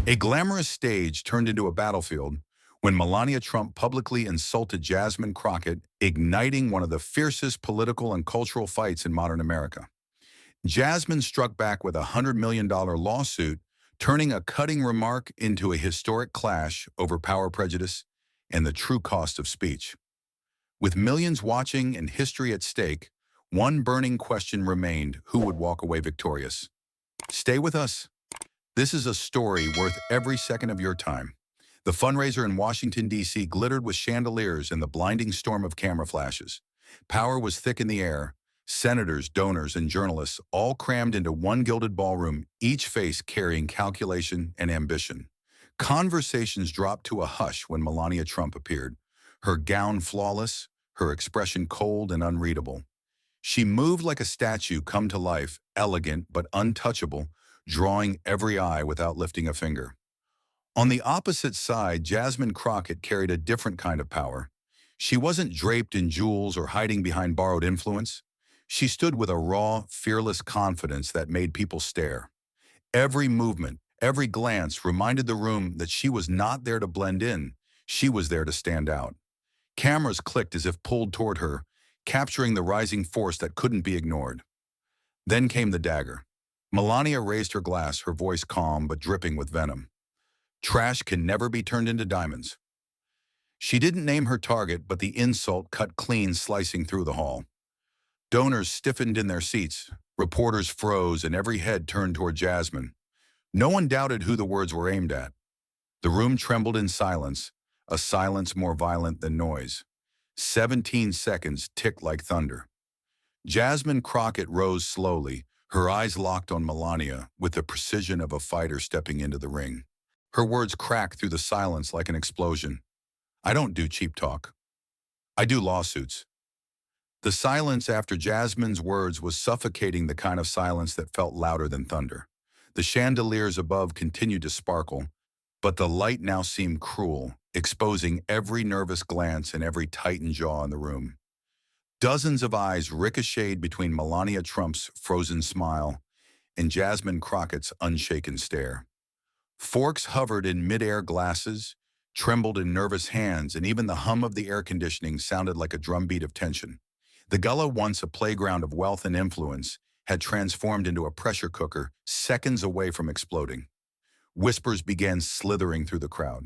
A glamorous stage turned into a battlefield when Melania Trump publicly insulted Jasmine Crockett, igniting one of the fiercest political and cultural fights in modern America. Jasmine struck back with a $100 million lawsuit, turning a cutting remark into a historic clash over power prejudice and the true cost of speech. With millions watching and history at stake, one burning question remained: who would walk away victorious? Stay with us. This is a story worth every second of your time. The fundraiser in Washington, D.C. glittered with chandeliers and the blinding storm of camera flashes. Power was thick in the air. Senators, donors, and journalists all crammed into one gilded ballroom, each face carrying calculation and ambition. Conversations dropped to a hush when Melania Trump appeared, her gown flawless, her expression cold and unreadable. She moved like a statue come to life, elegant but untouchable, drawing every eye without lifting a finger. On the opposite side, Jasmine Crockett carried a different kind of power. She wasn't draped in jewels or hiding behind borrowed influence. She stood with a raw, fearless confidence that made people stare. Every movement, every glance reminded the room that she was not there to blend in. She was there to stand out. Cameras clicked as if pulled toward her, capturing the rising force that couldn't be ignored. Then came the dagger. Melania raised her glass, her voice calm but dripping with venom. Trash can never be turned into diamonds. She didn't name her target, but the insult cut clean, slicing through the hall. Donors stiffened in their seats, reporters froze, and every head turned toward Jasmine. No one doubted who the words were aimed at. The room trembled in silence, a silence more violent than noise. 17 seconds ticked like thunder. Jasmine Crockett rose slowly, her eyes locked on Melania with the precision of a fighter stepping into the ring. Her words cracked through the silence like an explosion. I don't do cheap talk. I do lawsuits. The silence after Jasmine's words was suffocating, the kind of silence that felt louder than thunder. The chandeliers above continued to sparkle, but the light now seemed cruel, exposing every nervous glance and every tightened jaw in the room. Dozens of eyes ricocheted between Melania Trump's frozen smile and Jasmine Crockett's unshaken stare. Forks hovered in mid-air glasses, trembled in nervous hands, and even the hum of the air conditioning sounded like a drumbeat of tension. The gala, once a playground of wealth and influence, had transformed into a pressure cooker seconds away from exploding. Whispers began slithering through the crowd.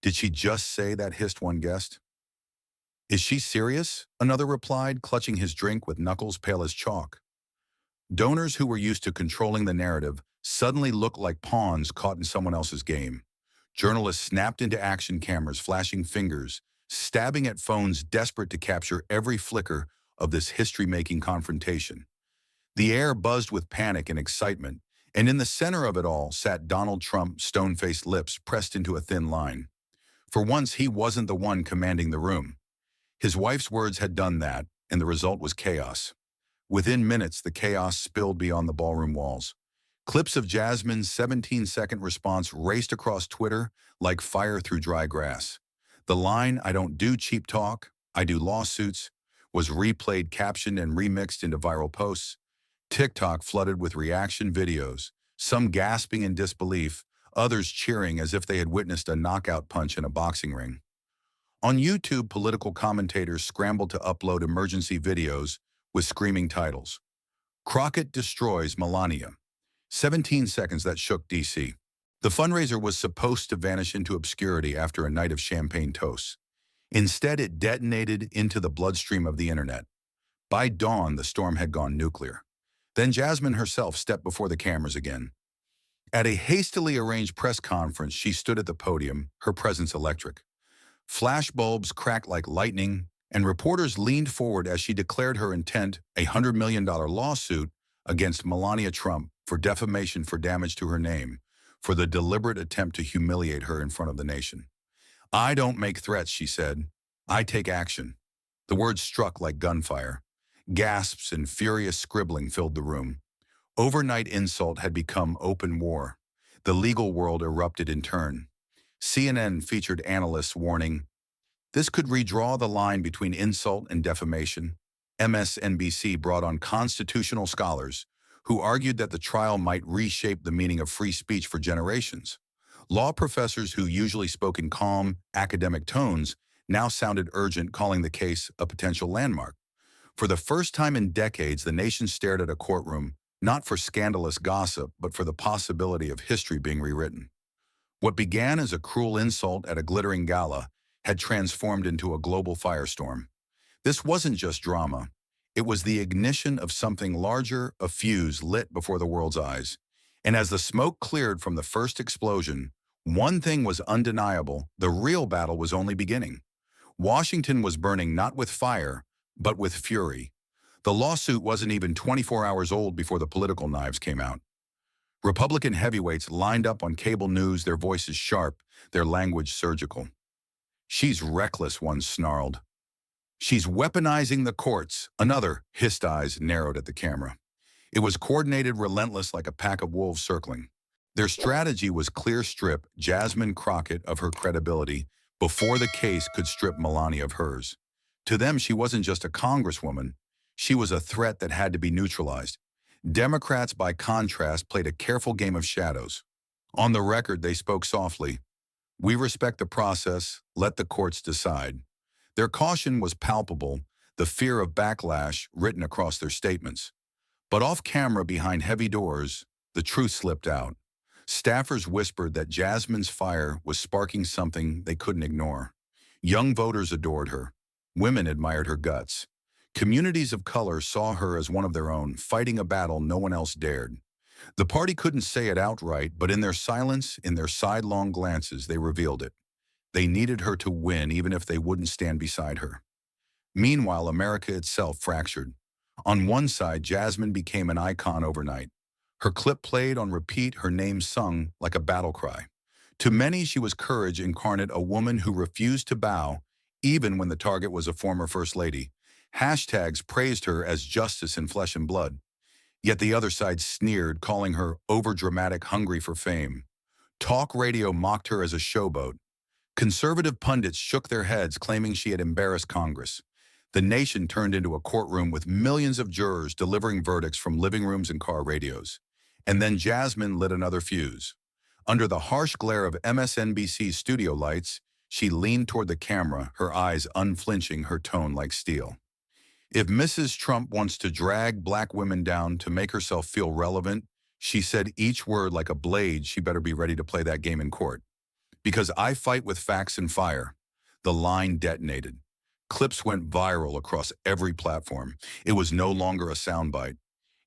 Did she just say that, hissed one guest. Is she serious? Another replied, clutching his drink with knuckles pale as chalk. Donors who were used to controlling the narrative suddenly looked like pawns caught in someone else's game. Journalists snapped into action, cameras flashing fingers, stabbing at phones, desperate to capture every flicker of this history-making confrontation. The air buzzed with panic and excitement, and in the center of it all sat Donald Trump, stone-faced lips pressed into a thin line. For once, he wasn't the one commanding the room. His wife's words had done that, and the result was chaos. Within minutes, the chaos spilled beyond the ballroom walls. Clips of Jasmine's 17-second response raced across Twitter like fire through dry grass. The line, I don't do cheap talk, I do lawsuits, was replayed, captioned, and remixed into viral posts. TikTok flooded with reaction videos, some gasping in disbelief, others cheering as if they had witnessed a knockout punch in a boxing ring. On YouTube, political commentators scrambled to upload emergency videos with screaming titles. Crockett destroys Melania. 17 seconds that shook D.C. The fundraiser was supposed to vanish into obscurity after a night of champagne toasts. Instead, it detonated into the bloodstream of the internet. By dawn, the storm had gone nuclear. Then Jasmine herself stepped before the cameras again. At a hastily arranged press conference, she stood at the podium, her presence electric. Flashbulbs cracked like lightning, and reporters leaned forward as she declared her intent, a $100 million lawsuit against Melania Trump for defamation, for damage to her name, for the deliberate attempt to humiliate her in front of the nation. I don't make threats, she said. I take action. The words struck like gunfire. Gasps and furious scribbling filled the room. Overnight insult had become open war. The legal world erupted in turn. CNN featured analysts warning, this could redraw the line between insult and defamation. MSNBC brought on constitutional scholars who argued that the trial might reshape the meaning of free speech for generations. Law professors who usually spoke in calm, academic tones now sounded urgent, calling the case a potential landmark. For the first time in decades, the nation stared at a courtroom, not for scandalous gossip, but for the possibility of history being rewritten. What began as a cruel insult at a glittering gala had transformed into a global firestorm. This wasn't just drama. It was the ignition of something larger, a fuse lit before the world's eyes. And as the smoke cleared from the first explosion, one thing was undeniable: the real battle was only beginning. Washington was burning not with fire, but with fury. The lawsuit wasn't even 24 hours old before the political knives came out. Republican heavyweights lined up on cable news, their voices sharp, their language surgical. "She's reckless," one snarled. "She's weaponizing the courts," another hissed, eyes narrowed at the camera. It was coordinated, relentless, like a pack of wolves circling. Their strategy was clear: strip Jasmine Crockett of her credibility before the case could strip Melania of hers. To them, she wasn't just a congresswoman. She was a threat that had to be neutralized. Democrats, by contrast, played a careful game of shadows. On the record, they spoke softly. "We respect the process. Let the courts decide." Their caution was palpable, the fear of backlash written across their statements. But off camera, behind heavy doors, the truth slipped out. Staffers whispered that Jasmine's fire was sparking something they couldn't ignore. Young voters adored her. Women admired her guts. Communities of color saw her as one of their own, fighting a battle no one else dared. The party couldn't say it outright, but in their silence, in their sidelong glances, they revealed it. They needed her to win, even if they wouldn't stand beside her. Meanwhile, America itself fractured. On one side, Jasmine became an icon overnight. Her clip played on repeat, her name sung like a battle cry. To many, she was courage incarnate, a woman who refused to bow, even when the target was a former First Lady. Hashtags praised her as justice in flesh and blood. Yet the other side sneered, calling her overdramatic, hungry for fame. Talk radio mocked her as a showboat. Conservative pundits shook their heads, claiming she had embarrassed Congress. The nation turned into a courtroom with millions of jurors delivering verdicts from living rooms and car radios. And then Jasmine lit another fuse. Under the harsh glare of MSNBC's studio lights, she leaned toward the camera, her eyes unflinching, her tone like steel. "If Mrs. Trump wants to drag black women down to make herself feel relevant," she said, each word like a blade, "she better be ready to play that game in court. Because I fight with facts and fire." The line detonated. Clips went viral across every platform. It was no longer a soundbite.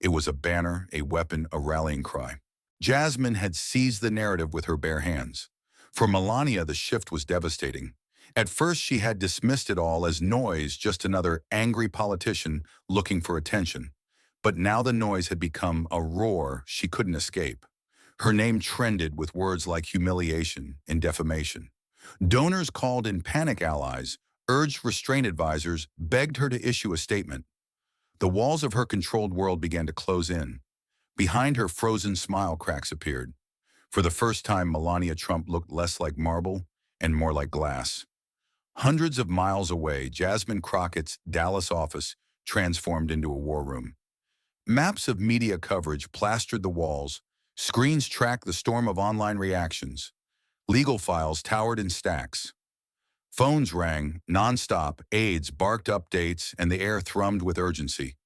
It was a banner, a weapon, a rallying cry. Jasmine had seized the narrative with her bare hands. For Melania, the shift was devastating. At first, she had dismissed it all as noise, just another angry politician looking for attention. But now the noise had become a roar she couldn't escape. Her name trended with words like humiliation and defamation. Donors called in panic allies, urged restraint advisors, begged her to issue a statement. The walls of her controlled world began to close in. Behind her frozen smile, cracks appeared. For the first time, Melania Trump looked less like marble and more like glass. Hundreds of miles away, Jasmine Crockett's Dallas office transformed into a war room. Maps of media coverage plastered the walls. Screens tracked the storm of online reactions. Legal files towered in stacks. Phones rang nonstop, aides barked updates, and the air thrummed with urgency.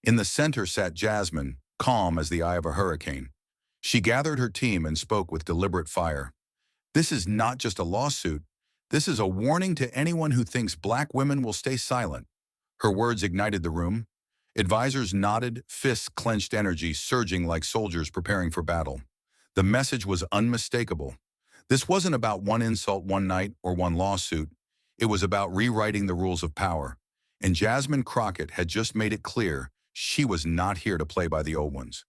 In the center sat Jasmine, calm as the eye of a hurricane. She gathered her team and spoke with deliberate fire. "This is not just a lawsuit. This is a warning to anyone who thinks black women will stay silent." Her words ignited the room. Advisors nodded, fists clenched, energy surging like soldiers preparing for battle. The message was unmistakable. This wasn't about one insult one night or one lawsuit. It was about rewriting the rules of power. And Jasmine Crockett had just made it clear she was not here to play by the old ones.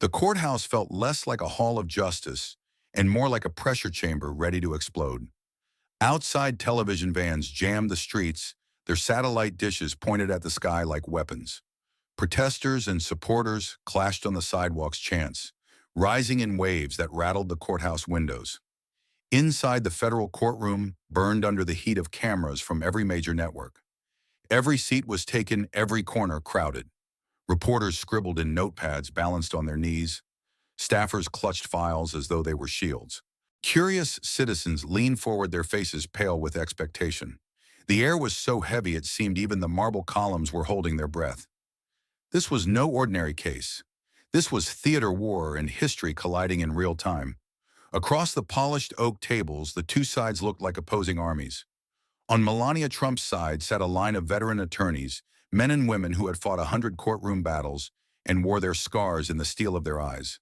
The courthouse felt less like a hall of justice and more like a pressure chamber ready to explode. Outside, television vans jammed the streets, their satellite dishes pointed at the sky like weapons. Protesters and supporters clashed on the sidewalks, chants rising in waves that rattled the courthouse windows. Inside, the federal courtroom burned under the heat of cameras from every major network. Every seat was taken, every corner crowded. Reporters scribbled in notepads balanced on their knees. Staffers clutched files as though they were shields. Curious citizens leaned forward, their faces pale with expectation. The air was so heavy it seemed even the marble columns were holding their breath. This was no ordinary case. This was theater war and history colliding in real time. Across the polished oak tables, the two sides looked like opposing armies. On Melania Trump's side sat a line of veteran attorneys, men and women who had fought 100 courtroom battles and wore their scars in the steel of their eyes.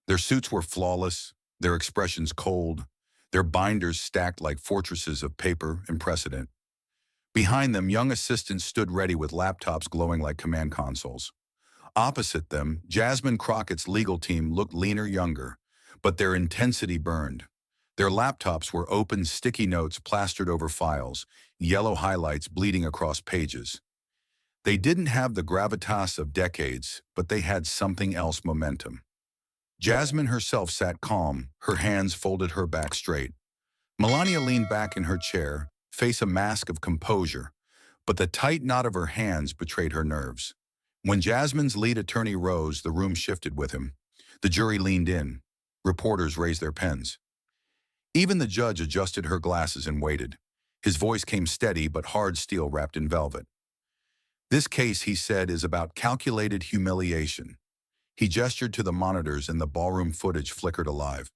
Their suits were flawless, their expressions cold, their binders stacked like fortresses of paper and precedent. Behind them, young assistants stood ready with laptops glowing like command consoles. Opposite them, Jasmine Crockett's legal team looked leaner, younger, but their intensity burned. Their laptops were open, sticky notes plastered over files, yellow highlights bleeding across pages. They didn't have the gravitas of decades, but they had something else: momentum. Jasmine herself sat calm, her hands folded, her back straight. Melania leaned back in her chair, face a mask of composure, but the tight knot of her hands betrayed her nerves. When Jasmine's lead attorney rose, the room shifted with him. The jury leaned in. Reporters raised their pens. Even the judge adjusted her glasses and waited. His voice came steady but hard, steel wrapped in velvet. "This case," he said, "is about calculated humiliation." He gestured to the monitors and the ballroom footage flickered alive.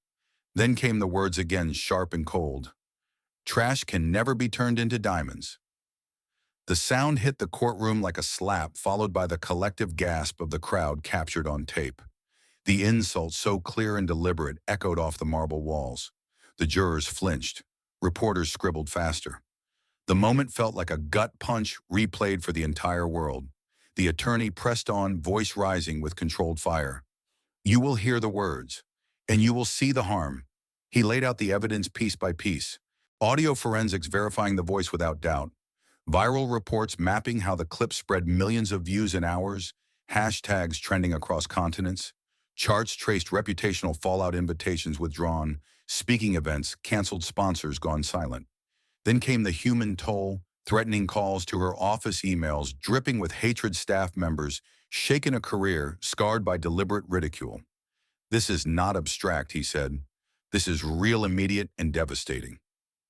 Then came the words again, sharp and cold. "Trash can never be turned into diamonds." The sound hit the courtroom like a slap, followed by the collective gasp of the crowd captured on tape. The insult, so clear and deliberate, echoed off the marble walls. The jurors flinched. Reporters scribbled faster. The moment felt like a gut punch replayed for the entire world. The attorney pressed on, voice rising with controlled fire. "You will hear the words, and you will see the harm." He laid out the evidence piece by piece. Audio forensics verifying the voice without doubt. Viral reports mapping how the clip spread millions of views in hours. Hashtags trending across continents. Charts traced reputational fallout, invitations withdrawn. Speaking events canceled, sponsors gone silent. Then came the human toll, threatening calls to her office, emails dripping with hatred, staff members shaken, a career scarred by deliberate ridicule. "This is not abstract," he said. "This is real, immediate, and devastating."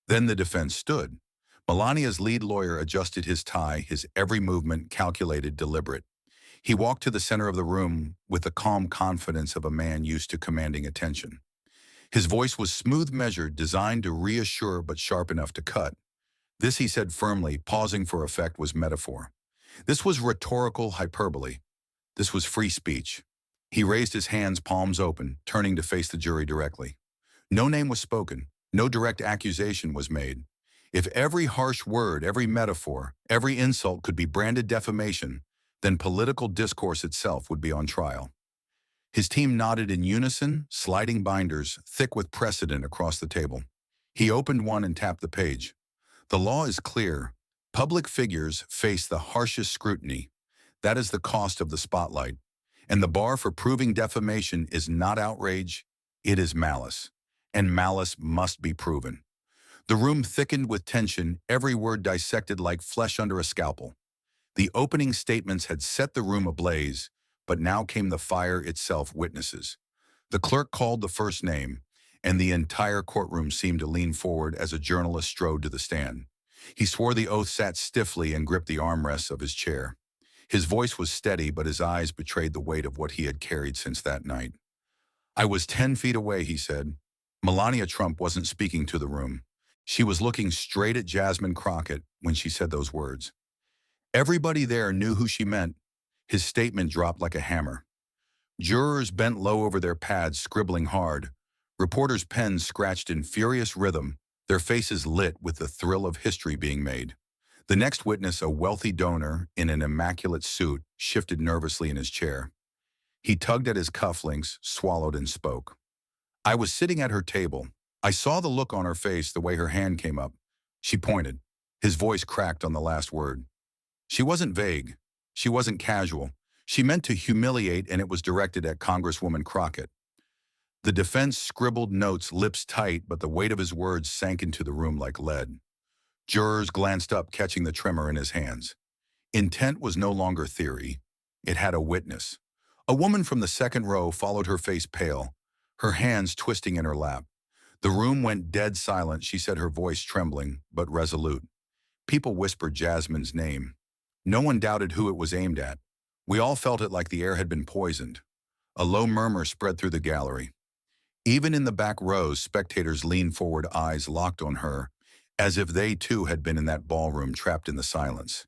Then the defense stood. Melania's lead lawyer adjusted his tie, his every movement calculated, deliberate. He walked to the center of the room with the calm confidence of a man used to commanding attention. His voice was smooth, measured, designed to reassure but sharp enough to cut. "This," he said firmly, pausing for effect, "was metaphor. This was rhetorical hyperbole. This was free speech." He raised his hands, palms open, turning to face the jury directly. No name was spoken. No direct accusation was made. If every harsh word, every metaphor, every insult could be branded defamation, then political discourse itself would be on trial. His team nodded in unison, sliding binders, thick with precedent, across the table. He opened one and tapped the page. "The law is clear. Public figures face the harshest scrutiny. That is the cost of the spotlight. And the bar for proving defamation is not outrage, it is malice. And malice must be proven." The room thickened with tension, every word dissected like flesh under a scalpel. The opening statements had set the room ablaze, but now came the fire itself, witnesses. The clerk called the first name, and the entire courtroom seemed to lean forward as a journalist strode to the stand. He swore the oath, sat stiffly, and gripped the armrests of his chair. His voice was steady, but his eyes betrayed the weight of what he had carried since that night. "I was 10 feet away," he said. Melania Trump wasn't speaking to the room. She was looking straight at Jasmine Crockett when she said those words. Everybody there knew who she meant. His statement dropped like a hammer. Jurors bent low over their pads, scribbling hard. Reporters' pens scratched in furious rhythm, their faces lit with the thrill of history being made. The next witness, a wealthy donor in an immaculate suit, shifted nervously in his chair. He tugged at his cufflinks, swallowed, and spoke. "I was sitting at her table. I saw the look on her face, the way her hand came up." She pointed. His voice cracked on the last word. She wasn't vague. She wasn't casual. She meant to humiliate, and it was directed at Congresswoman Crockett. The defense scribbled notes, lips tight, but the weight of his words sank into the room like lead. Jurors glanced up, catching the tremor in his hands. Intent was no longer theory. It had a witness. A woman from the second row followed, her face pale, her hands twisting in her lap. The room went dead silent, she said, her voice trembling, but resolute. People whispered Jasmine's name. No one doubted who it was aimed at. We all felt it like the air had been poisoned. A low murmur spread through the gallery. Even in the back rows, spectators leaned forward, eyes locked on her, as if they too had been in that ballroom trapped in the silence.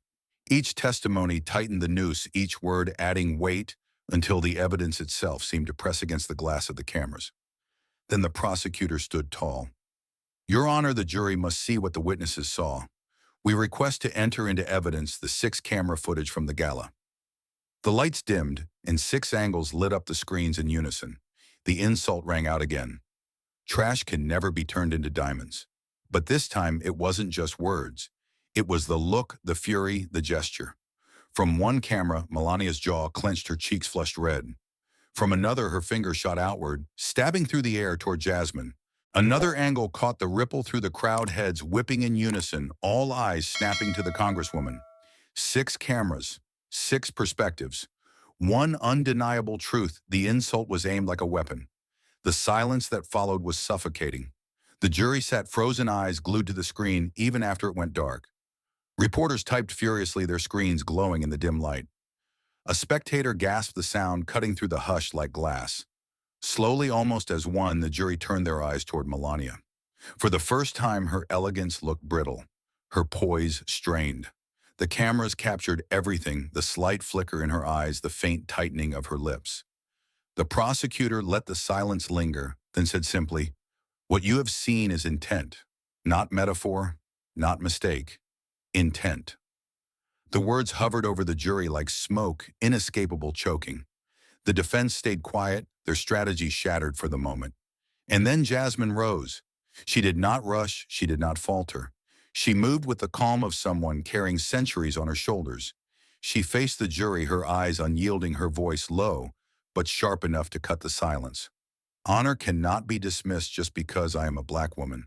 Each testimony tightened the noose, each word adding weight until the evidence itself seemed to press against the glass of the cameras. Then the prosecutor stood tall. Your Honor, the jury must see what the witnesses saw. We request to enter into evidence the 6-camera footage from the gala. The lights dimmed, and 6 angles lit up the screens in unison. The insult rang out again. Trash can never be turned into diamonds. But this time, it wasn't just words. It was the look, the fury, the gesture. From one camera, Melania's jaw clenched, her cheeks flushed red. From another, her finger shot outward, stabbing through the air toward Jasmine. Another angle caught the ripple through the crowd, heads whipping in unison, all eyes snapping to the Congresswoman. 6 cameras, 6 perspectives. One undeniable truth: the insult was aimed like a weapon. The silence that followed was suffocating. The jury sat frozen, eyes glued to the screen even after it went dark. Reporters typed furiously, their screens glowing in the dim light. A spectator gasped, the sound cutting through the hush like glass. Slowly, almost as one, the jury turned their eyes toward Melania. For the first time, her elegance looked brittle, her poise strained. The cameras captured everything, the slight flicker in her eyes, the faint tightening of her lips. The prosecutor let the silence linger, then said simply, "What you have seen is intent, not metaphor, not mistake, intent." The words hovered over the jury like smoke, inescapable, choking. The defense stayed quiet, their strategy shattered for the moment. And then Jasmine rose. She did not rush, she did not falter. She moved with the calm of someone carrying centuries on her shoulders. She faced the jury, her eyes unyielding, her voice low, but sharp enough to cut the silence. Honor cannot be dismissed just because I am a black woman.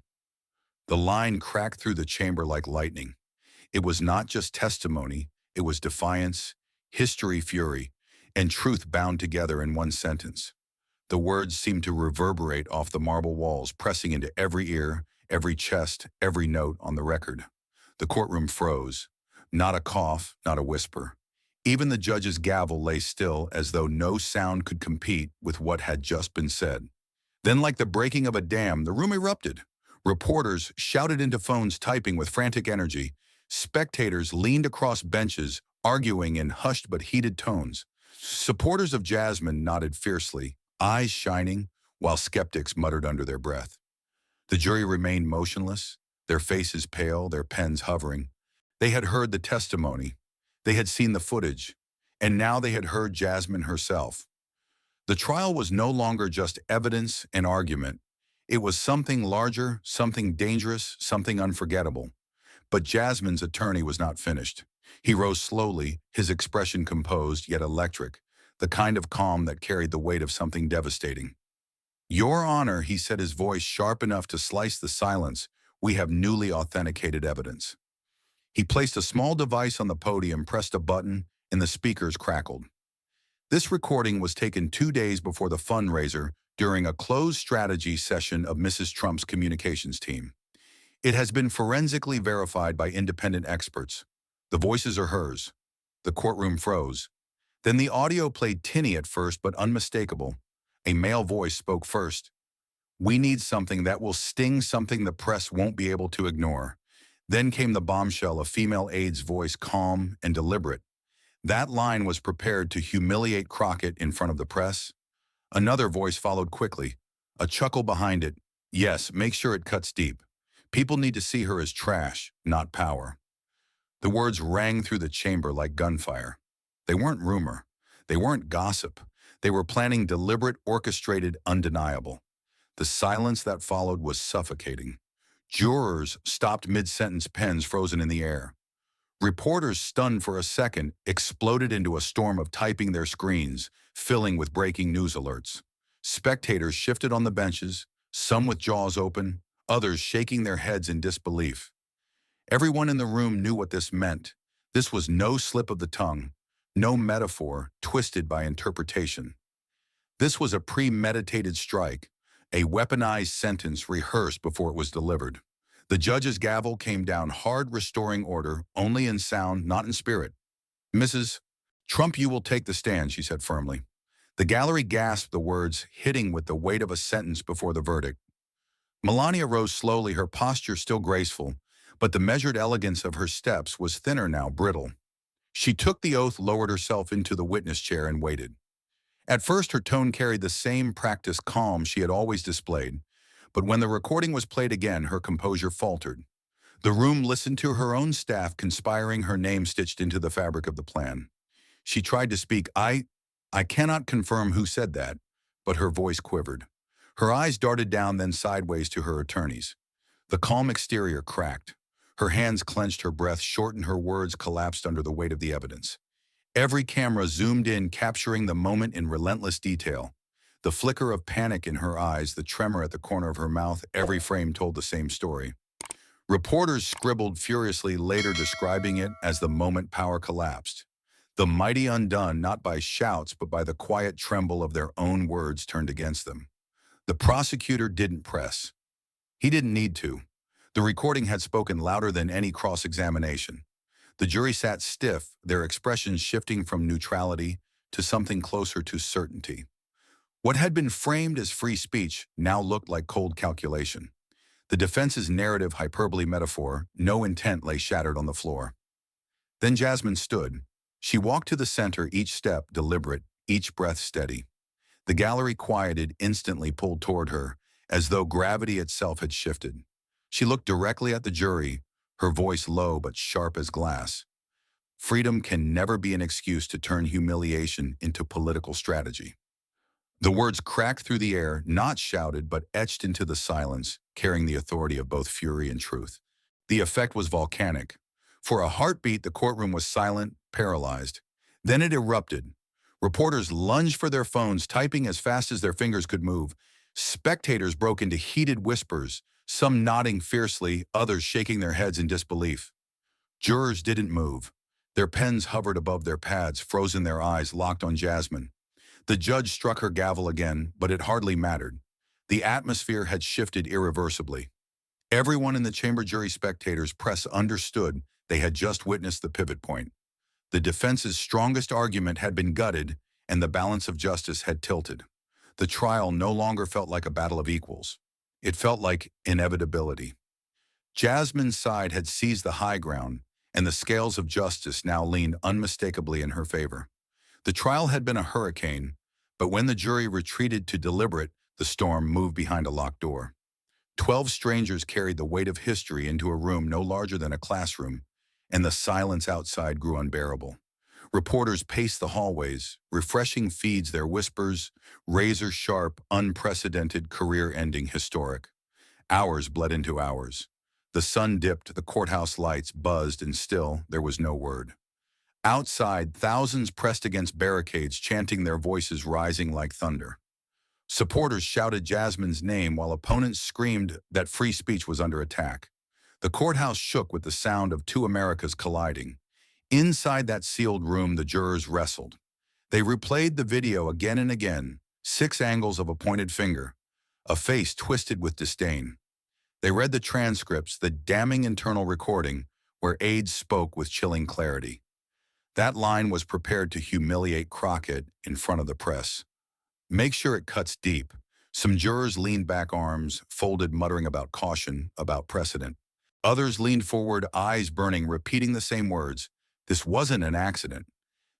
The line cracked through the chamber like lightning. It was not just testimony, it was defiance, history, fury, and truth bound together in one sentence. The words seemed to reverberate off the marble walls, pressing into every ear, every chest, every note on the record. The courtroom froze. Not a cough, not a whisper. Even the judge's gavel lay still, as though no sound could compete with what had just been said. Then, like the breaking of a dam, the room erupted. Reporters shouted into phones, typing with frantic energy. Spectators leaned across benches, arguing in hushed but heated tones. Supporters of Jasmine nodded fiercely, eyes shining, while skeptics muttered under their breath. The jury remained motionless, their faces pale, their pens hovering. They had heard the testimony. They had seen the footage. And now they had heard Jasmine herself. The trial was no longer just evidence and argument. It was something larger, something dangerous, something unforgettable. But Jasmine's attorney was not finished. He rose slowly, his expression composed yet electric, the kind of calm that carried the weight of something devastating. Your Honor, he said, his voice sharp enough to slice the silence, we have newly authenticated evidence. He placed a small device on the podium, pressed a button, and the speakers crackled. This recording was taken 2 days before the fundraiser during a closed strategy session of Mrs. Trump's communications team. It has been forensically verified by independent experts. The voices are hers. The courtroom froze. Then the audio played tinny at first, but unmistakable. A male voice spoke first. We need something that will sting, something the press won't be able to ignore. Then came the bombshell, a female aide's voice, calm and deliberate. That line was prepared to humiliate Crockett in front of the press. Another voice followed quickly, a chuckle behind it. Yes, make sure it cuts deep. People need to see her as trash, not power. The words rang through the chamber like gunfire. They weren't rumor. They weren't gossip. They were planning, deliberate, orchestrated, undeniable. The silence that followed was suffocating. Jurors stopped mid-sentence, pens frozen in the air. Reporters, stunned for a second, exploded into a storm of typing, their screens filling with breaking news alerts. Spectators shifted on the benches, some with jaws open, others shaking their heads in disbelief. Everyone in the room knew what this meant. This was no slip of the tongue, no metaphor twisted by interpretation. This was a premeditated strike, a weaponized sentence rehearsed before it was delivered. The judge's gavel came down hard, restoring order, only in sound, not in spirit. "Mrs. Trump, you will take the stand," she said firmly. The gallery gasped the words, hitting with the weight of a sentence before the verdict. Melania rose slowly, her posture still graceful, but the measured elegance of her steps was thinner now, brittle. She took the oath, lowered herself into the witness chair, and waited. At first, her tone carried the same practiced calm she had always displayed, but when the recording was played again, her composure faltered. The room listened to her own staff conspiring, her name stitched into the fabric of the plan. She tried to speak. I cannot confirm who said that," but her voice quivered. Her eyes darted down, then sideways to her attorneys. The calm exterior cracked. Her hands clenched, her breath shortened, her words collapsed under the weight of the evidence. Every camera zoomed in, capturing the moment in relentless detail. The flicker of panic in her eyes, the tremor at the corner of her mouth, every frame told the same story. Reporters scribbled furiously, later describing it as the moment power collapsed. The mighty undone, not by shouts, but by the quiet tremble of their own words turned against them. The prosecutor didn't press. He didn't need to. The recording had spoken louder than any cross-examination. The jury sat stiff, their expressions shifting from neutrality to something closer to certainty. What had been framed as free speech now looked like cold calculation. The defense's narrative hyperbole metaphor, no intent, lay shattered on the floor. Then Jasmine stood. She walked to the center, each step deliberate, each breath steady. The gallery quieted, instantly pulled toward her, as though gravity itself had shifted. She looked directly at the jury, her voice low but sharp as glass. "Freedom can never be an excuse to turn humiliation into political strategy." The words cracked through the air, not shouted, but etched into the silence, carrying the authority of both fury and truth. The effect was volcanic. For a heartbeat, the courtroom was silent, paralyzed. Then it erupted. Reporters lunged for their phones, typing as fast as their fingers could move. Spectators broke into heated whispers, some nodding fiercely, others shaking their heads in disbelief. Jurors didn't move. Their pens hovered above their pads, frozen, their eyes locked on Jasmine. The judge struck her gavel again, but it hardly mattered. The atmosphere had shifted irreversibly. Everyone in the chamber, jury, spectators, press, understood they had just witnessed the pivot point. The defense's strongest argument had been gutted, and the balance of justice had tilted. The trial no longer felt like a battle of equals. It felt like inevitability. Jasmine's side had seized the high ground, and the scales of justice now leaned unmistakably in her favor. The trial had been a hurricane, but when the jury retreated to deliberate, the storm moved behind a locked door. 12 strangers carried the weight of history into a room no larger than a classroom, and the silence outside grew unbearable. Reporters paced the hallways, refreshing feeds, their whispers, razor-sharp, unprecedented, career-ending, historic. Hours bled into hours. The sun dipped, the courthouse lights buzzed, and still there was no word. Outside, thousands pressed against barricades, chanting, their voices rising like thunder. Supporters shouted Jasmine's name while opponents screamed that free speech was under attack. The courthouse shook with the sound of two Americas colliding. Inside that sealed room, the jurors wrestled. They replayed the video again and again, 6 angles of a pointed finger, a face twisted with disdain. They read the transcripts, the damning internal recording, where aides spoke with chilling clarity. That line was prepared to humiliate Crockett in front of the press. "Make sure it cuts deep." Some jurors leaned back, arms folded, muttering about caution, about precedent. Others leaned forward, eyes burning, repeating the same words. This wasn't an accident.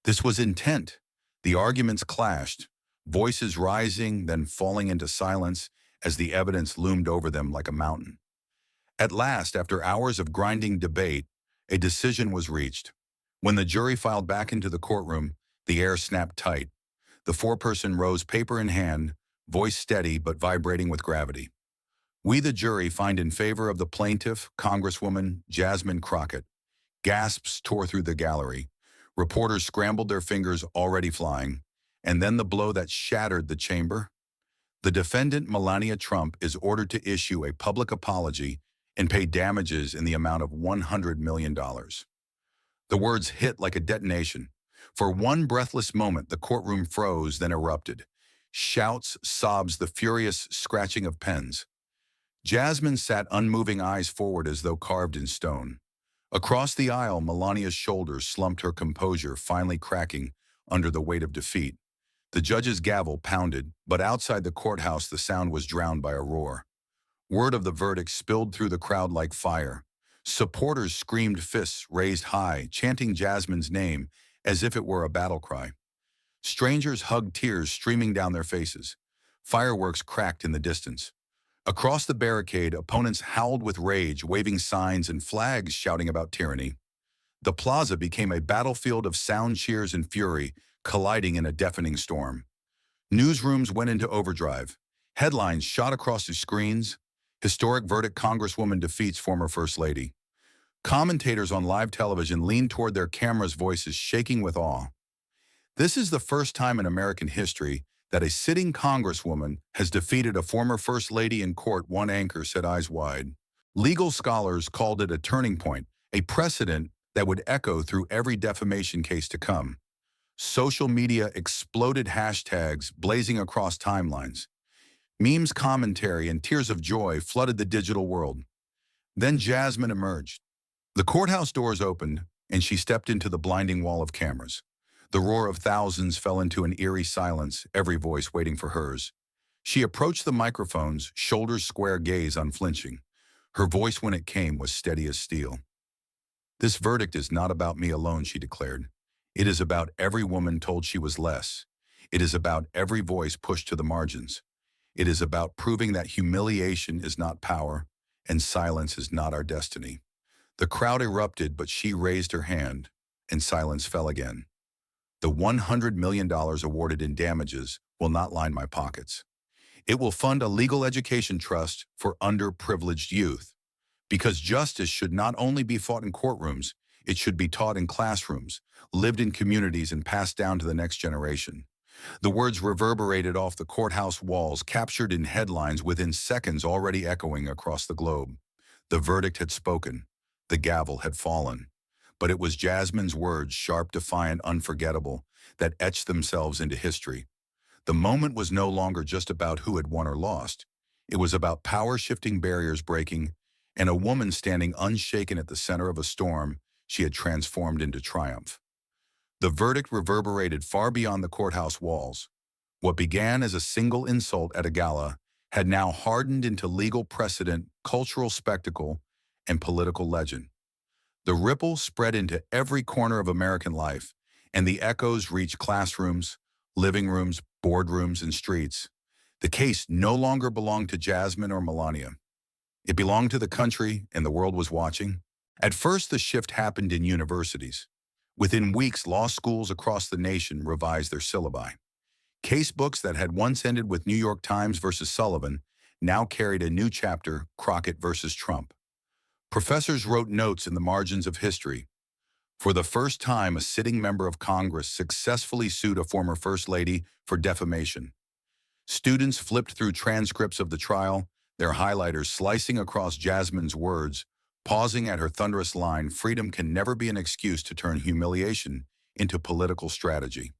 This was intent. The arguments clashed, voices rising, then falling into silence as the evidence loomed over them like a mountain. At last, after hours of grinding debate, a decision was reached. When the jury filed back into the courtroom, the air snapped tight. The foreperson rose, paper in hand, voice steady but vibrating with gravity. "We, the jury, find in favor of the plaintiff, Congresswoman Jasmine Crockett." Gasps tore through the gallery. Reporters scrambled, their fingers already flying. And then the blow that shattered the chamber. The defendant, Melania Trump, is ordered to issue a public apology and pay damages in the amount of $100 million. The words hit like a detonation. For one breathless moment, the courtroom froze, then erupted. Shouts, sobs, the furious scratching of pens. Jasmine sat unmoving, eyes forward as though carved in stone. Across the aisle, Melania's shoulders slumped, her composure finally cracking under the weight of defeat. The judge's gavel pounded, but outside the courthouse the sound was drowned by a roar. Word of the verdict spilled through the crowd like fire. Supporters screamed, fists raised high, chanting Jasmine's name as if it were a battle cry. Strangers hugged, tears streaming down their faces. Fireworks cracked in the distance. Across the barricade, opponents howled with rage, waving signs and flags shouting about tyranny. The plaza became a battlefield of sound cheers and fury, colliding in a deafening storm. Newsrooms went into overdrive. Headlines shot across the screens. Historic verdict: Congresswoman defeats former First Lady. Commentators on live television leaned toward their cameras, voices shaking with awe. This is the first time in American history that a sitting congresswoman has defeated a former First Lady in court, one anchor said, eyes wide. Legal scholars called it a turning point, a precedent that would echo through every defamation case to come. Social media exploded, hashtags blazing across timelines. Memes, commentary, and tears of joy flooded the digital world. Then Jasmine emerged. The courthouse doors opened, and she stepped into the blinding wall of cameras. The roar of thousands fell into an eerie silence, every voice waiting for hers. She approached the microphones, shoulders square, gaze unflinching. Her voice, when it came, was steady as steel. This verdict is not about me alone, she declared. It is about every woman told she was less. It is about every voice pushed to the margins. It is about proving that humiliation is not power and silence is not our destiny. The crowd erupted, but she raised her hand, and silence fell again. The $100 million awarded in damages will not line my pockets. It will fund a legal education trust for underprivileged youth. Because justice should not only be fought in courtrooms, it should be taught in classrooms, lived in communities, and passed down to the next generation. The words reverberated off the courthouse walls, captured in headlines within seconds, already echoing across the globe. The verdict had spoken. The gavel had fallen. But it was Jasmine's words, sharp, defiant, unforgettable, that etched themselves into history. The moment was no longer just about who had won or lost. It was about power shifting, barriers breaking, and a woman standing unshaken at the center of a storm she had transformed into triumph. The verdict reverberated far beyond the courthouse walls. What began as a single insult at a gala had now hardened into legal precedent, cultural spectacle, and political legend. The ripple spread into every corner of American life, and the echoes reached classrooms, living rooms, boardrooms, and streets. The case no longer belonged to Jasmine or Melania. It belonged to the country, and the world was watching. At first, the shift happened in universities. Within weeks, law schools across the nation revised their syllabi. Case books that had once ended with New York Times versus Sullivan now carried a new chapter, Crockett versus Trump. Professors wrote notes in the margins of history. For the first time, a sitting member of Congress successfully sued a former First Lady for defamation. Students flipped through transcripts of the trial, their highlighters slicing across Jasmine's words, pausing at her thunderous line, "Freedom can never be an excuse to turn humiliation into political strategy."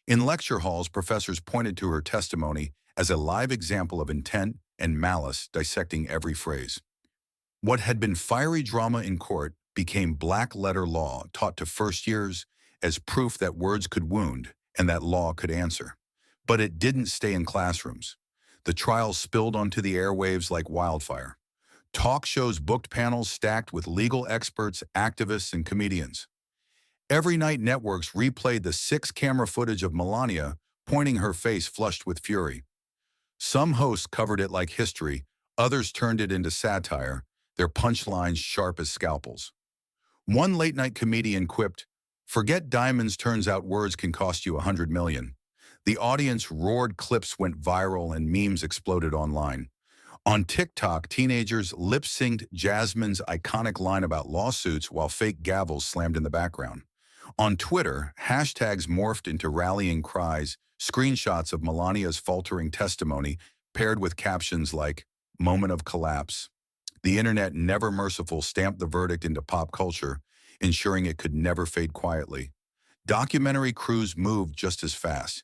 In lecture halls, professors pointed to her testimony as a live example of intent and malice, dissecting every phrase. What had been fiery drama in court became black-letter law taught to first years as proof that words could wound and that law could answer. But it didn't stay in classrooms. The trial spilled onto the airwaves like wildfire. Talk shows booked panels stacked with legal experts, activists, and comedians. Every night, networks replayed the 6-camera footage of Melania, pointing her face flushed with fury. Some hosts covered it like history, others turned it into satire, their punchlines sharp as scalpels. One late-night comedian quipped, "Forget diamonds, turns out words can cost you $100 million. The audience roared, clips went viral, and memes exploded online. On TikTok, teenagers lip-synced Jasmine's iconic line about lawsuits while fake gavels slammed in the background. On Twitter, hashtags morphed into rallying cries, screenshots of Melania's faltering testimony paired with captions like, "Moment of collapse." The internet, never merciful, stamped the verdict into pop culture, ensuring it could never fade quietly. Documentary crews moved just as fast.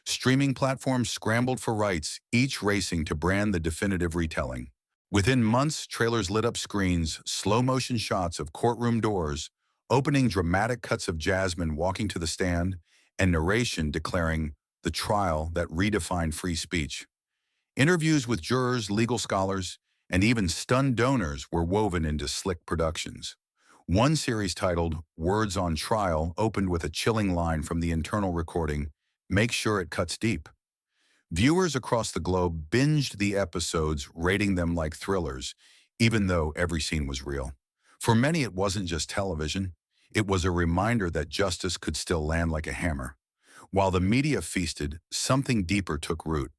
Streaming platforms scrambled for rights, each racing to brand the definitive retelling. Within months, trailers lit up screens, slow-motion shots of courtroom doors, opening dramatic cuts of Jasmine walking to the stand, and narration declaring the trial that redefined free speech. Interviews with jurors, legal scholars, and even stunned donors were woven into slick productions. One series titled Words on Trial opened with a chilling line from the internal recording, "Make sure it cuts deep." Viewers across the globe binged the episodes, rating them like thrillers, even though every scene was real. For many, it wasn't just television. It was a reminder that justice could still land like a hammer. While the media feasted, something deeper took root.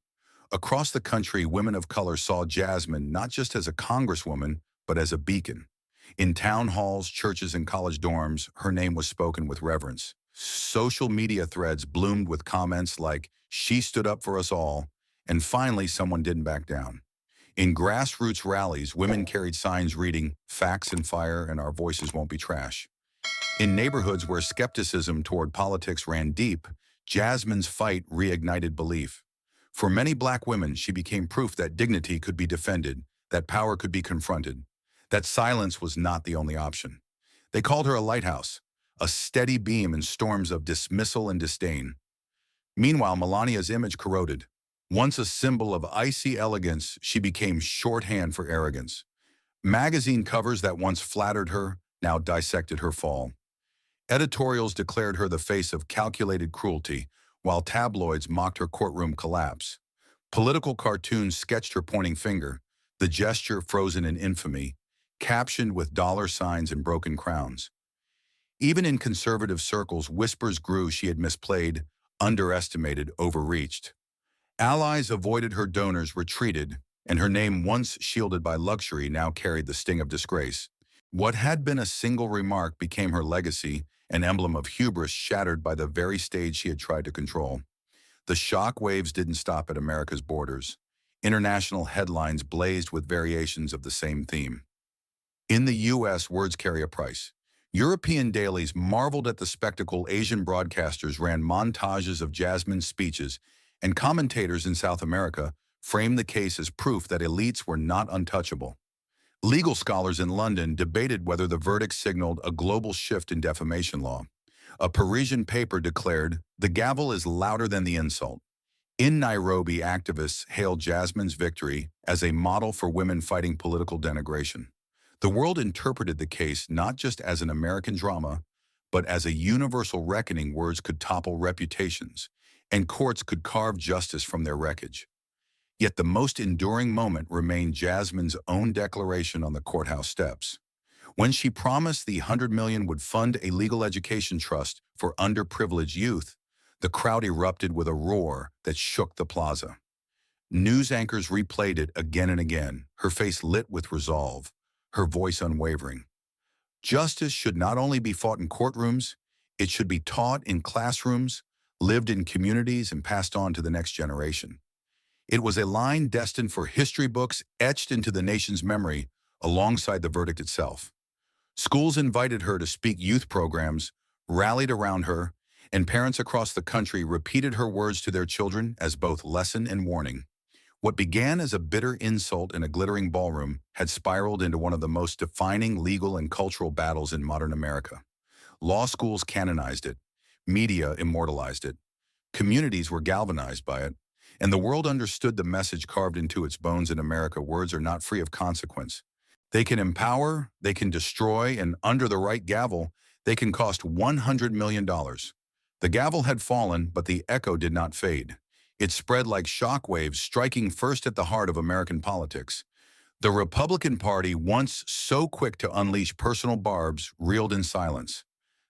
Across the country, women of color saw Jasmine not just as a congresswoman, but as a beacon. In town halls, churches, and college dorms, her name was spoken with reverence. Social media threads bloomed with comments like, "She stood up for us all," and finally someone didn't back down. In grassroots rallies, women carried signs reading, "Facts and fire and our voices won't be trash." In neighborhoods where skepticism toward politics ran deep, Jasmine's fight reignited belief. For many Black women, she became proof that dignity could be defended, that power could be confronted, that silence was not the only option. They called her a lighthouse, a steady beam in storms of dismissal and disdain. Meanwhile, Melania's image corroded. Once a symbol of icy elegance, she became shorthand for arrogance. Magazine covers that once flattered her now dissected her fall. Editorials declared her the face of calculated cruelty, while tabloids mocked her courtroom collapse. Political cartoons sketched her pointing finger, the gesture frozen in infamy, captioned with dollar signs and broken crowns. Even in conservative circles, whispers grew she had misplayed, underestimated, overreached. Allies avoided her, donors retreated, and her name, once shielded by luxury, now carried the sting of disgrace. What had been a single remark became her legacy, an emblem of hubris shattered by the very stage she had tried to control. The shock waves didn't stop at America's borders. International headlines blazed with variations of the same theme. In the U.S., words carry a price. European dailies marveled at the spectacle, Asian broadcasters ran montages of Jasmine's speeches, and commentators in South America framed the case as proof that elites were not untouchable. Legal scholars in London debated whether the verdict signaled a global shift in defamation law. A Parisian paper declared, "The gavel is louder than the insult." In Nairobi, activists hailed Jasmine's victory as a model for women fighting political denigration. The world interpreted the case not just as an American drama, but as a universal reckoning. Words could topple reputations, and courts could carve justice from their wreckage. Yet the most enduring moment remained Jasmine's own declaration on the courthouse steps. When she promised the $100 million would fund a legal education trust for underprivileged youth, the crowd erupted with a roar that shook the plaza. News anchors replayed it again and again, her face lit with resolve, her voice unwavering. Justice should not only be fought in courtrooms, it should be taught in classrooms, lived in communities, and passed on to the next generation. It was a line destined for history books, etched into the nation's memory alongside the verdict itself. Schools invited her to speak, youth programs rallied around her, and parents across the country repeated her words to their children as both lesson and warning. What began as a bitter insult in a glittering ballroom had spiraled into one of the most defining legal and cultural battles in modern America. Law schools canonized it, media immortalized it, communities were galvanized by it, and the world understood the message carved into its bones. In America, words are not free of consequence. They can empower, they can destroy, and under the right gavel, they can cost $100 million. The gavel had fallen, but the echo did not fade. It spread like shockwaves, striking first at the heart of American politics. The Republican Party, once so quick to unleash personal barbs, reeled in silence.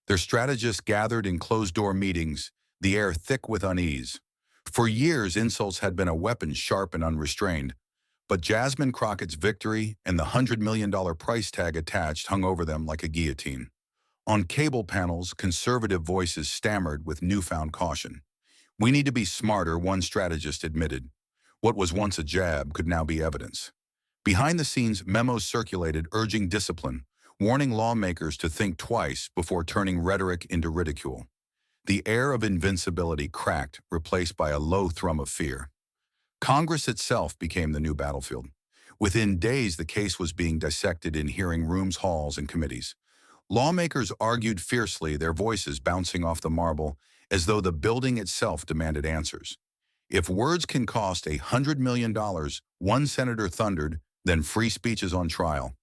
Their strategists gathered in closed-door meetings, the air thick with unease. For years, insults had been a weapon, sharp and unrestrained. But Jasmine Crockett's victory and the $100 million price tag attached hung over them like a guillotine. On cable panels, conservative voices stammered with newfound caution. "We need to be smarter," one strategist admitted. What was once a jab could now be evidence. Behind the scenes, memos circulated urging discipline, warning lawmakers to think twice before turning rhetoric into ridicule. The air of invincibility cracked, replaced by a low thrum of fear. Congress itself became the new battlefield. Within days, the case was being dissected in hearing rooms, halls, and committees. Lawmakers argued fiercely, their voices bouncing off the marble as though the building itself demanded answers. If words can cost $100 million, one senator thundered, then free speech is on trial.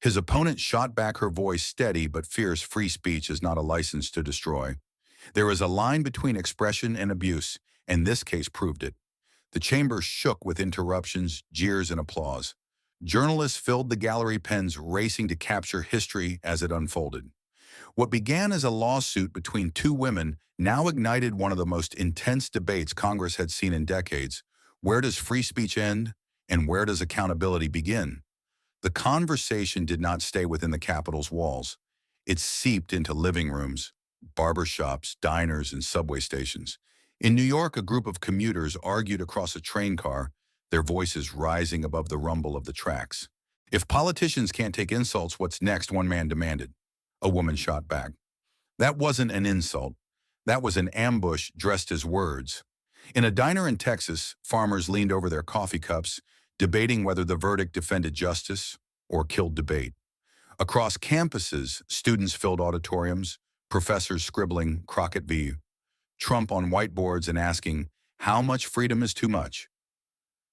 His opponent shot back, her voice steady but fierce: free speech is not a license to destroy. There is a line between expression and abuse, and this case proved it. The chamber shook with interruptions, jeers, and applause. Journalists filled the gallery, pens racing to capture history as it unfolded. What began as a lawsuit between two women now ignited one of the most intense debates Congress had seen in decades. Where does free speech end, and where does accountability begin? The conversation did not stay within the Capitol's walls. It seeped into living rooms, barbershops, diners, and subway stations. In New York, a group of commuters argued across a train car, their voices rising above the rumble of the tracks. If politicians can't take insults, what's next? One man demanded. A woman shot back. That wasn't an insult. That was an ambush dressed as words. In a diner in Texas, farmers leaned over their coffee cups, debating whether the verdict defended justice or killed debate. Across campuses, students filled auditoriums, professors scribbling Crockett v. Trump on whiteboards and asking, how much freedom is too much?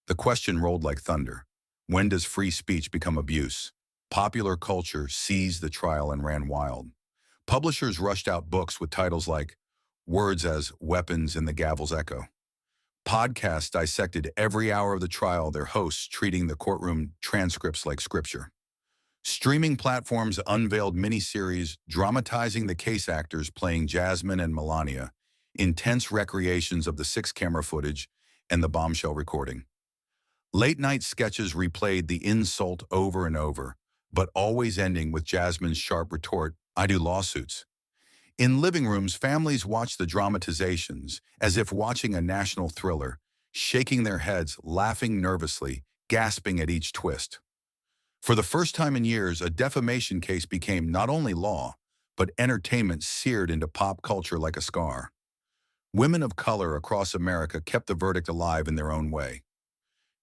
The question rolled like thunder. When does free speech become abuse? Popular culture seized the trial and ran wild. Publishers rushed out books with titles like Words as Weapons in the Gavel's Echo. Podcasts dissected every hour of the trial, their hosts treating the courtroom transcripts like scripture. Streaming platforms unveiled miniseries dramatizing the case, actors playing Jasmine and Melania, intense recreations of the six-camera footage and the bombshell recording. Late-night sketches replayed the insult over and over, but always ending with Jasmine's sharp retort, I do lawsuits. In living rooms, families watched the dramatizations as if watching a national thriller, shaking their heads, laughing nervously, gasping at each twist. For the first time in years, a defamation case became not only law, but entertainment seared into pop culture like a scar. Women of color across America kept the verdict alive in their own way.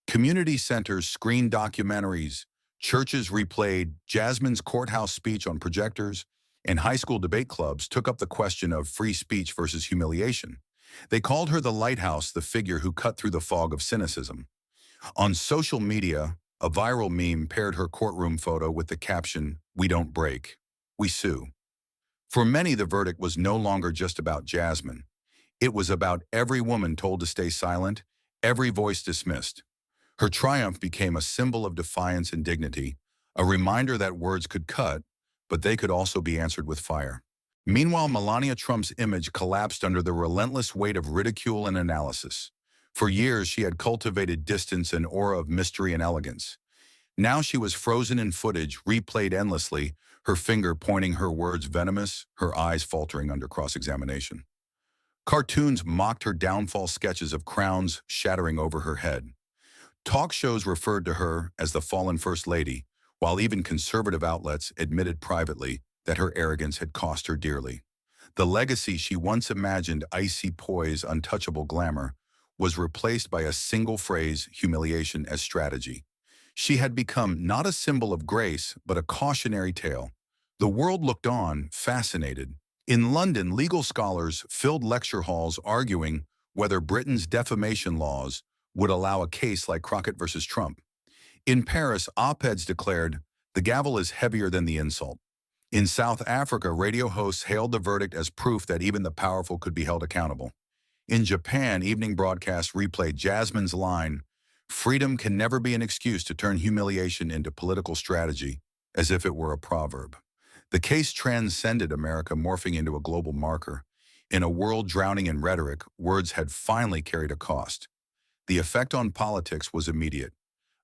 Community centers screened documentaries, churches replayed Jasmine's courthouse speech on projectors, and high school debate clubs took up the question of free speech versus humiliation. They called her the lighthouse, the figure who cut through the fog of cynicism. On social media, a viral meme paired her courtroom photo with the caption, "We don't break, we sue." For many, the verdict was no longer just about Jasmine. It was about every woman told to stay silent, every voice dismissed. Her triumph became a symbol of defiance and dignity, a reminder that words could cut, but they could also be answered with fire. Meanwhile, Melania Trump's image collapsed under the relentless weight of ridicule and analysis. For years, she had cultivated distance, an aura of mystery and elegance. Now she was frozen in footage, replayed endlessly, her finger pointing, her words venomous, her eyes faltering under cross-examination. Cartoons mocked her downfall, sketches of crowns shattering over her head. Talk shows referred to her as the fallen First Lady, while even conservative outlets admitted privately that her arrogance had cost her dearly. The legacy she once imagined, icy poise, untouchable glamour, was replaced by a single phrase, humiliation as strategy. She had become not a symbol of grace, but a cautionary tale. The world looked on, fascinated. In London, legal scholars filled lecture halls arguing whether Britain's defamation laws would allow a case like Crockett versus Trump. In Paris, op-eds declared, the gavel is heavier than the insult. In South Africa, radio hosts hailed the verdict as proof that even the powerful could be held accountable. In Japan, evening broadcasts replayed Jasmine's line, freedom can never be an excuse to turn humiliation into political strategy, as if it were a proverb. The case transcended America, morphing into a global marker. In a world drowning in rhetoric, words had finally carried a cost. The effect on politics was immediate.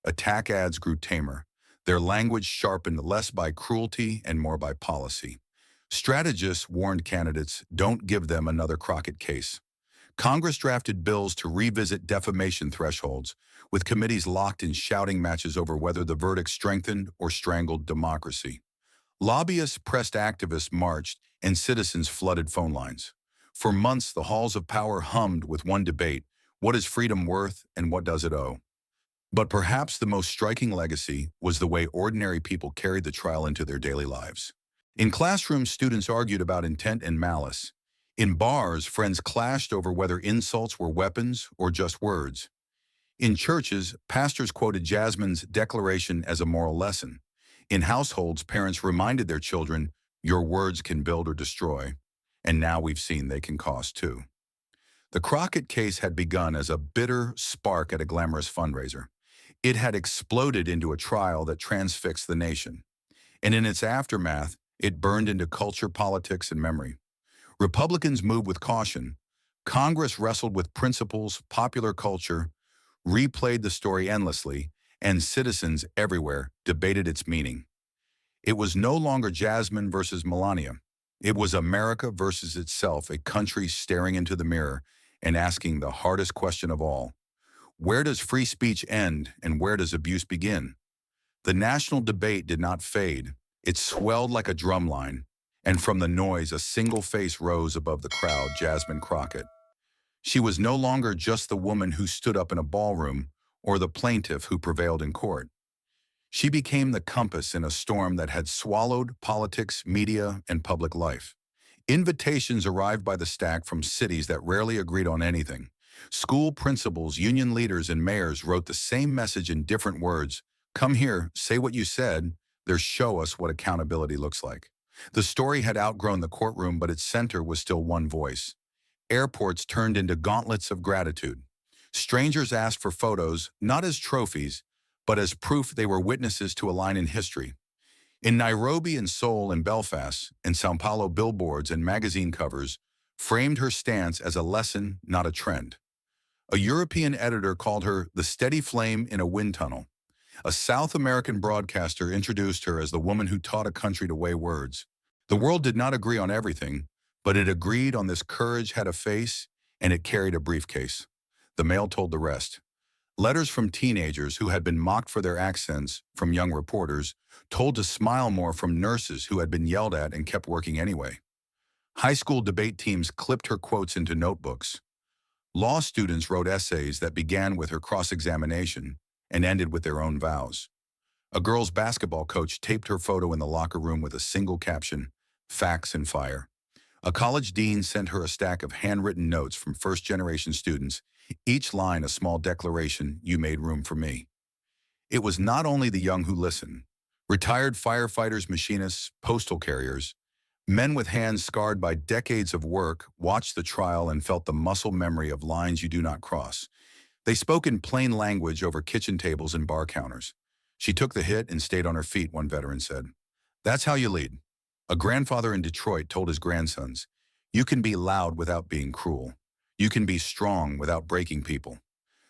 Attack ads grew tamer, their language sharpened less by cruelty and more by policy. Strategists warned candidates, don't give them another Crockett case. Congress drafted bills to revisit defamation thresholds, with committees locked in shouting matches over whether the verdict strengthened or strangled democracy. Lobbyists pressed, activists marched, and citizens flooded phone lines. For months, the halls of power hummed with one debate: what is freedom worth and what does it owe? But perhaps the most striking legacy was the way ordinary people carried the trial into their daily lives. In classrooms, students argued about intent and malice. In bars, friends clashed over whether insults were weapons or just words. In churches, pastors quoted Jasmine's declaration as a moral lesson. In households, parents reminded their children, "Your words can build or destroy." And now we've seen they can cost too. The Crockett case had begun as a bitter spark at a glamorous fundraiser. It had exploded into a trial that transfixed the nation. And in its aftermath, it burned into culture, politics, and memory. Republicans moved with caution. Congress wrestled with principles, popular culture, replayed the story endlessly, and citizens everywhere debated its meaning. It was no longer Jasmine versus Melania. It was America versus itself, a country staring into the mirror and asking the hardest question of all: where does free speech end and where does abuse begin? The national debate did not fade. It swelled like a drumline, and from the noise, a single face rose above the crowd: Jasmine Crockett. She was no longer just the woman who stood up in a ballroom or the plaintiff who prevailed in court. She became the compass in a storm that had swallowed politics, media, and public life. Invitations arrived by the stack from cities that rarely agreed on anything. School principals, union leaders, and mayors wrote the same message in different words: "Come here, say what you said, there, show us what accountability looks like." The story had outgrown the courtroom, but its center was still one voice. Airports turned into gauntlets of gratitude. Strangers asked for photos, not as trophies, but as proof they were witnesses to a line in history. In Nairobi and Seoul and Belfast and Sao Paulo, billboards and magazine covers framed her stance as a lesson, not a trend. A European editor called her the steady flame in a wind tunnel. A South American broadcaster introduced her as the woman who taught a country to weigh words. The world did not agree on everything, but it agreed on this: courage had a face, and it carried a briefcase. The mail told the rest. Letters from teenagers who had been mocked for their accents, from young reporters, told to smile more, from nurses who had been yelled at and kept working anyway. High school debate teams clipped her quotes into notebooks. Law students wrote essays that began with her cross-examination and ended with their own vows. A girls' basketball coach taped her photo in the locker room with a single caption: "Facts and fire." A college dean sent her a stack of handwritten notes from first-generation students, each line a small declaration: "You made room for me." It was not only the young who listened. Retired firefighters, machinists, postal carriers, men with hands scarred by decades of work, watched the trial and felt the muscle memory of lines you do not cross. They spoke in plain language over kitchen tables and bar counters. "She took the hit and stayed on her feet," one veteran said. "That's how you lead." A grandfather in Detroit told his grandsons, "You can be loud without being cruel. You can be strong without breaking people."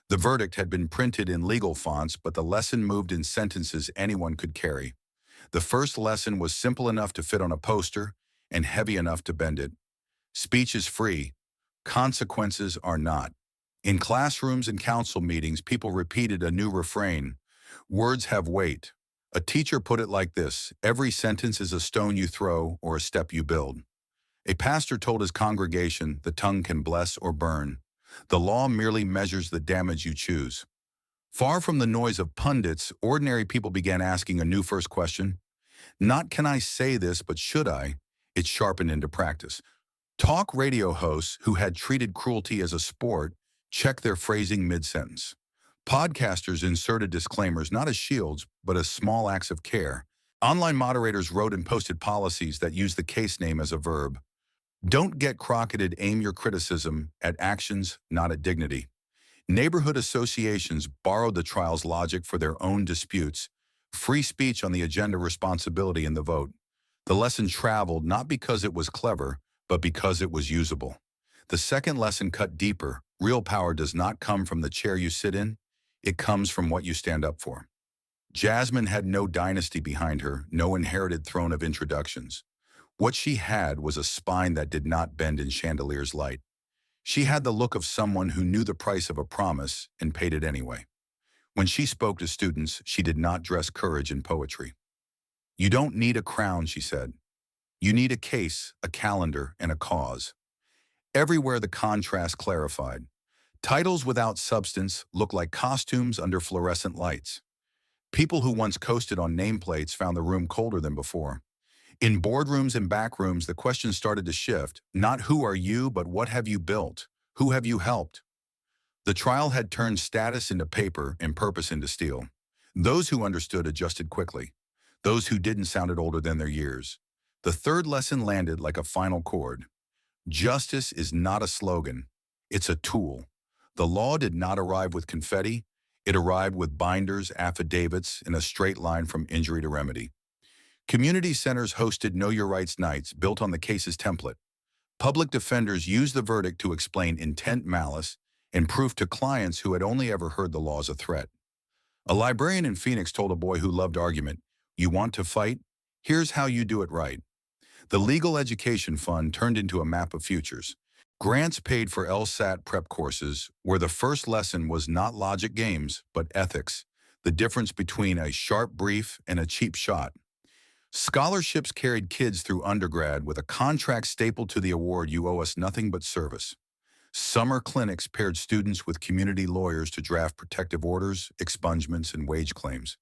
The verdict had been printed in legal fonts, but the lesson moved in sentences anyone could carry. The first lesson was simple enough to fit on a poster and heavy enough to bend it. Speech is free. Consequences are not. In classrooms and council meetings, people repeated a new refrain: words have weight. A teacher put it like this: every sentence is a stone you throw or a step you build. A pastor told his congregation, the tongue can bless or burn. The law merely measures the damage you choose. Far from the noise of pundits, ordinary people began asking a new first question. Not "can I say this, but should I?" It sharpened into practice. Talk radio hosts who had treated cruelty as a sport checked their phrasing mid-sentence. Podcasters inserted disclaimers not as shields, but as small acts of care. Online moderators wrote and posted policies that used the case name as a verb. Don't get Crocketed, aim your criticism at actions, not at dignity. Neighborhood associations borrowed the trial's logic for their own disputes. Free speech on the agenda, responsibility in the vote. The lesson traveled not because it was clever, but because it was usable. The second lesson cut deeper. Real power does not come from the chair you sit in. It comes from what you stand up for. Jasmine had no dynasty behind her, no inherited throne of introductions. What she had was a spine that did not bend in chandelier's light. She had the look of someone who knew the price of a promise and paid it anyway. When she spoke to students, she did not dress courage in poetry. "You don't need a crown," she said. "You need a case, a calendar, and a cause." Everywhere the contrast clarified. Titles without substance look like costumes under fluorescent lights. People who once coasted on nameplates found the room colder than before. In boardrooms and back rooms, the question started to shift, not who are you, but what have you built? Who have you helped? The trial had turned status into paper and purpose into steel. Those who understood adjusted quickly. Those who didn't sounded older than their years. The third lesson landed like a final chord. Justice is not a slogan. It's a tool. The law did not arrive with confetti. It arrived with binders, affidavits, and a straight line from injury to remedy. Community centers hosted Know Your Rights nights built on the case's template. Public defenders used the verdict to explain intent, malice, and proof to clients who had only ever heard the law as a threat. A librarian in Phoenix told a boy who loved argument, "You want to fight? Here's how you do it right." The Legal Education Fund turned into a map of futures. Grants paid for LSAT prep courses, where the first lesson was not logic games, but ethics, the difference between a sharp brief and a cheap shot. Scholarships carried kids through undergrad with a contract stapled to the award, "You owe us nothing but service." Summer clinics paired students with community lawyers to draft protective orders, expungements, and wage claims.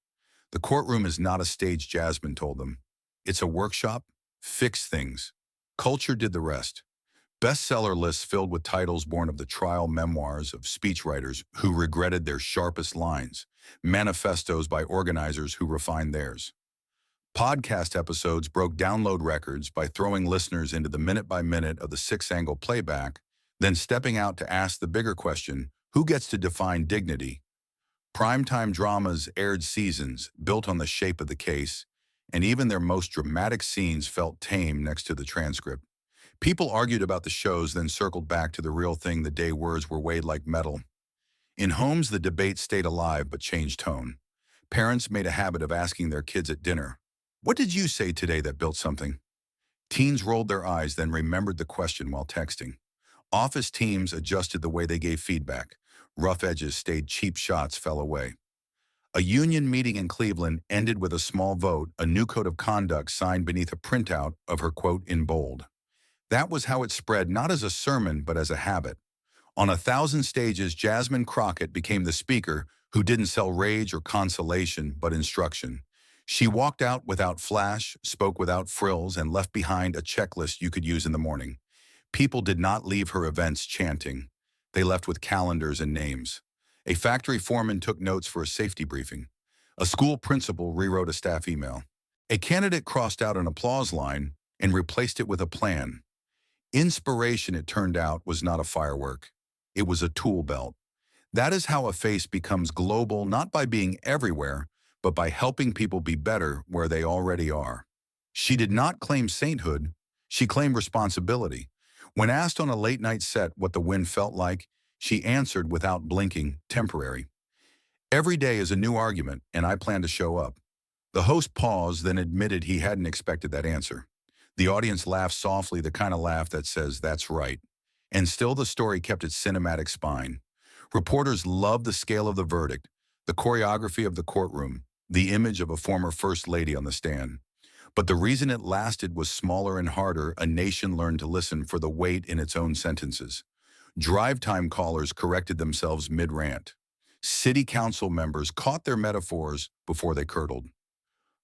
The courtroom is not a stage, Jasmine told them. It's a workshop. Fix things. Culture did the rest. Bestseller lists filled with titles born of the trial memoirs of speechwriters who regretted their sharpest lines, manifestos by organizers who refined theirs. Podcast episodes broke download records by throwing listeners into the minute-by-minute of the six-angle playback, then stepping out to ask the bigger question, who gets to define dignity? Primetime dramas aired seasons built on the shape of the case, and even their most dramatic scenes felt tame next to the transcript. People argued about the shows, then circled back to the real thing the day words were weighed like metal. In homes, the debate stayed alive but changed tone. Parents made a habit of asking their kids at dinner, "What did you say today that built something?" Teens rolled their eyes, then remembered the question while texting. Office teams adjusted the way they gave feedback. Rough edges stayed, cheap shots fell away. A union meeting in Cleveland ended with a small vote, a new code of conduct signed beneath a printout of her quote in bold. That was how it spread, not as a sermon, but as a habit. On 1,000 stages, Jasmine Crockett became the speaker who didn't sell rage or consolation, but instruction. She walked out without flash, spoke without frills, and left behind a checklist you could use in the morning. People did not leave her events chanting. They left with calendars and names. A factory foreman took notes for a safety briefing. A school principal rewrote a staff email. A candidate crossed out an applause line and replaced it with a plan. Inspiration, it turned out, was not a firework. It was a tool belt. That is how a face becomes global, not by being everywhere, but by helping people be better where they already are. She did not claim sainthood. She claimed responsibility. When asked on a late-night set what the win felt like, she answered without blinking, temporary. "Every day is a new argument, and I plan to show up." The host paused, then admitted he hadn't expected that answer. The audience laughed softly, the kind of laugh that says, "That's right." And still the story kept its cinematic spine. Reporters loved the scale of the verdict, the choreography of the courtroom, the image of a former first lady on the stand. But the reason it lasted was smaller and harder. A nation learned to listen for the weight in its own sentences. Drive time callers corrected themselves mid-rant. City council members caught their metaphors before they curdled.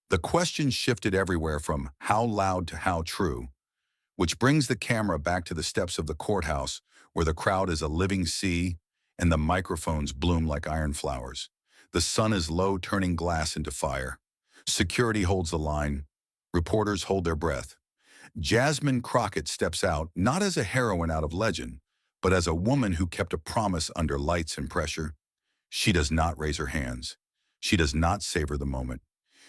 The question shifted everywhere from how loud to how true, which brings the camera back to the steps of the courthouse, where the crowd is a living sea and the microphones bloom like iron flowers. The sun is low, turning glass into fire. Security holds the line. Reporters hold their breath. Jasmine Crockett steps out, not as a heroine out of legend, but as a woman who kept a promise under lights and pressure. She does not raise her hands. She does not savor the moment.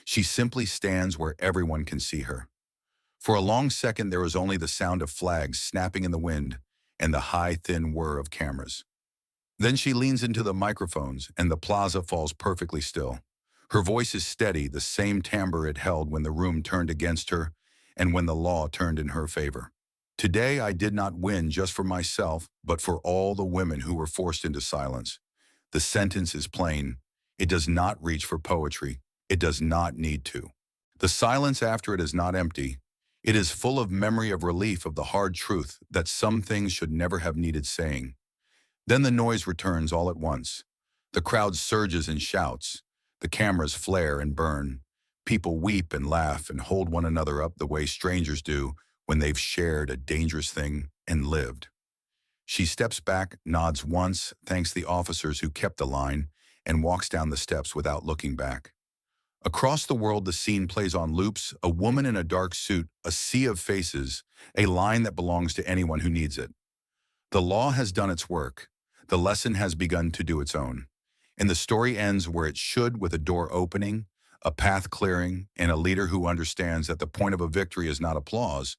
She simply stands where everyone can see her. For a long second, there was only the sound of flags snapping in the wind and the high, thin whir of cameras. Then she leans into the microphones, and the plaza falls perfectly still. Her voice is steady, the same timbre it held when the room turned against her and when the law turned in her favor. "Today I did not win just for myself, but for all the women who were forced into silence." The sentence is plain. It does not reach for poetry. It does not need to. The silence after it is not empty. It is full of memory of relief of the hard truth that some things should never have needed saying. Then the noise returns all at once. The crowd surges and shouts. The cameras flare and burn. People weep and laugh and hold one another up the way strangers do when they've shared a dangerous thing and lived. She steps back, nods once, thanks the officers who kept the line, and walks down the steps without looking back. Across the world, the scene plays on loops, a woman in a dark suit, a sea of faces, a line that belongs to anyone who needs it. The law has done its work. The lesson has begun to do its own. And the story ends where it should, with a door opening, a path clearing, and a leader who understands that the point of a victory is not applause,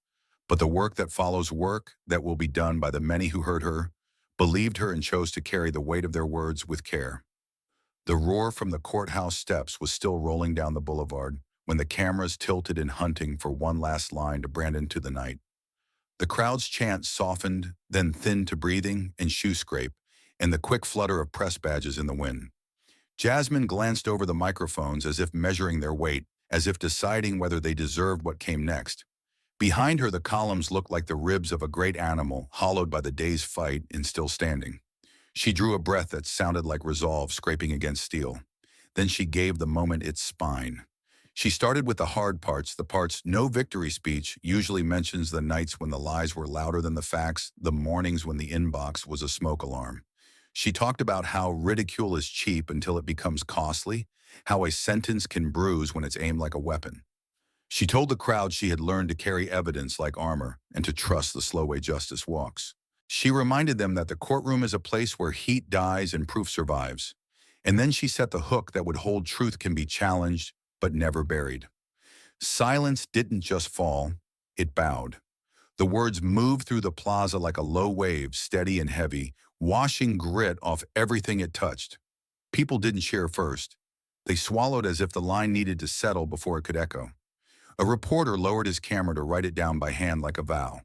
but the work that follows work that will be done by the many who heard her, believed her, and chose to carry the weight of their words with care. The roar from the courthouse steps was still rolling down the boulevard when the cameras tilted in hunting for one last line to brand into the night. The crowd's chant softened, then thinned to breathing and shoe scrape, and the quick flutter of press badges in the wind. Jasmine glanced over the microphones as if measuring their weight, as if deciding whether they deserved what came next. Behind her, the columns looked like the ribs of a great animal, hollowed by the day's fight and still standing. She drew a breath that sounded like resolve scraping against steel. Then she gave the moment its spine. She started with the hard parts, the parts no victory speech usually mentions the nights when the lies were louder than the facts, the mornings when the inbox was a smoke alarm. She talked about how ridicule is cheap until it becomes costly, how a sentence can bruise when it's aimed like a weapon. She told the crowd she had learned to carry evidence like armor and to trust the slow way justice walks. She reminded them that the courtroom is a place where heat dies and proof survives. And then she set the hook that would hold truth can be challenged, but never buried. Silence didn't just fall, it bowed. The words moved through the plaza like a low wave, steady and heavy, washing grit off everything it touched. People didn't cheer first. They swallowed as if the line needed to settle before it could echo. A reporter lowered his camera to write it down by hand like a vow.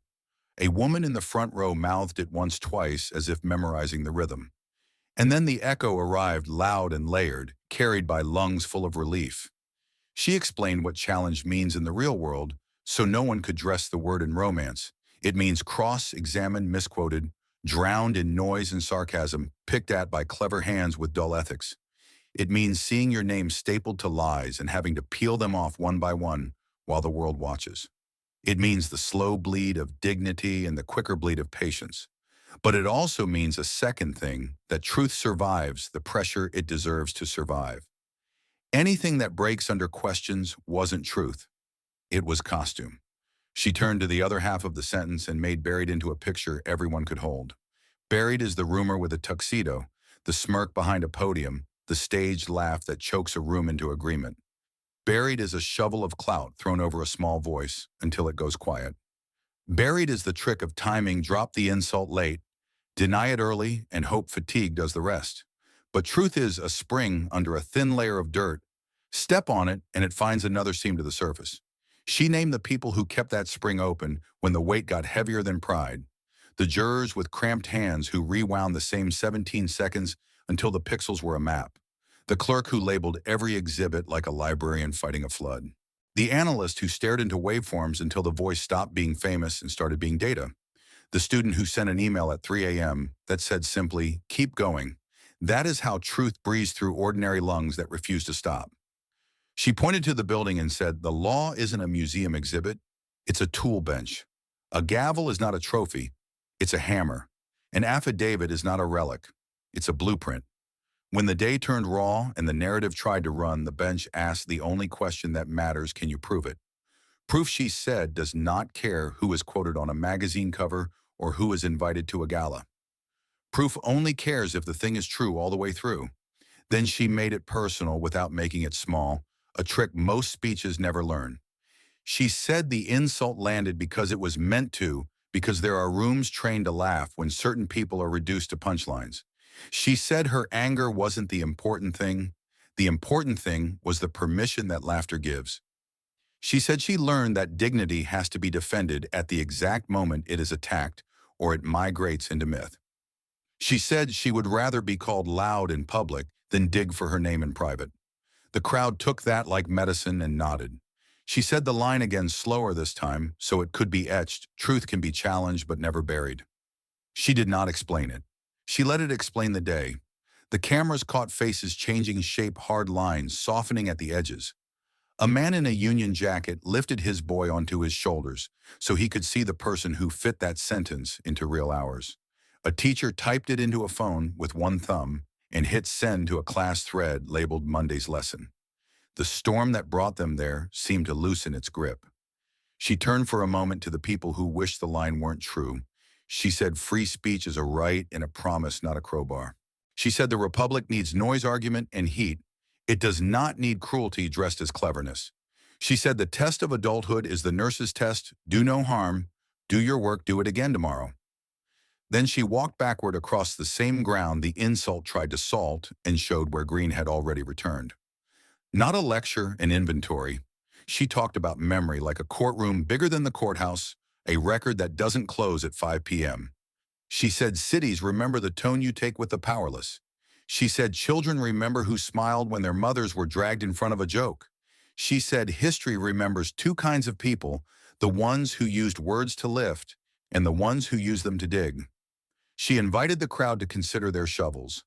A woman in the front row mouthed it once twice as if memorizing the rhythm. And then the echo arrived loud and layered, carried by lungs full of relief. She explained what challenge means in the real world, so no one could dress the word in romance. It means cross-examined, misquoted, drowned in noise and sarcasm, picked at by clever hands with dull ethics. It means seeing your name stapled to lies and having to peel them off one by one while the world watches. It means the slow bleed of dignity and the quicker bleed of patience. But it also means a second thing, that truth survives the pressure it deserves to survive. Anything that breaks under questions wasn't truth. It was costume. She turned to the other half of the sentence and made buried into a picture everyone could hold. Buried is the rumor with a tuxedo, the smirk behind a podium, the staged laugh that chokes a room into agreement. Buried is a shovel of clout thrown over a small voice until it goes quiet. Buried is the trick of timing, drop the insult late, deny it early, and hope fatigue does the rest. But truth is a spring under a thin layer of dirt. Step on it and it finds another seam to the surface. She named the people who kept that spring open when the weight got heavier than pride. The jurors with cramped hands who rewound the same 17 seconds until the pixels were a map. The clerk who labeled every exhibit like a librarian fighting a flood. The analyst who stared into waveforms until the voice stopped being famous and started being data. The student who sent an email at 3 a.m. that said simply, "Keep going." That is how truth breathes through ordinary lungs that refuse to stop. She pointed to the building and said, "The law isn't a museum exhibit, it's a tool bench. A gavel is not a trophy, it's a hammer. An affidavit is not a relic, it's a blueprint." When the day turned raw and the narrative tried to run, the bench asked the only question that matters: can you prove it? Proof, she said, does not care who is quoted on a magazine cover or who is invited to a gala. Proof only cares if the thing is true all the way through. Then she made it personal without making it small, a trick most speeches never learn. She said the insult landed because it was meant to, because there are rooms trained to laugh when certain people are reduced to punchlines. She said her anger wasn't the important thing. The important thing was the permission that laughter gives. She said she learned that dignity has to be defended at the exact moment it is attacked, or it migrates into myth. She said she would rather be called loud in public than dig for her name in private. The crowd took that like medicine and nodded. She said the line again slower this time, so it could be etched. Truth can be challenged but never buried. She did not explain it. She let it explain the day. The cameras caught faces changing shape, hard lines, softening at the edges. A man in a Union jacket lifted his boy onto his shoulders so he could see the person who fit that sentence into real hours. A teacher typed it into a phone with one thumb and hit send to a class thread labeled Monday's lesson. The storm that brought them there seemed to loosen its grip. She turned for a moment to the people who wished the line weren't true. She said free speech is a right and a promise, not a crowbar. She said the republic needs noise, argument, and heat. It does not need cruelty dressed as cleverness. She said the test of adulthood is the nurse's test: do no harm, do your work, do it again tomorrow. Then she walked backward across the same ground the insult tried to salt and showed where Green had already returned. Not a lecture, an inventory. She talked about memory like a courtroom bigger than the courthouse, a record that doesn't close at 5 p.m. She said cities remember the tone you take with the powerless. She said children remember who smiled when their mothers were dragged in front of a joke. She said history remembers two kinds of people: the ones who used words to lift and the ones who used them to dig. She invited the crowd to consider their shovels.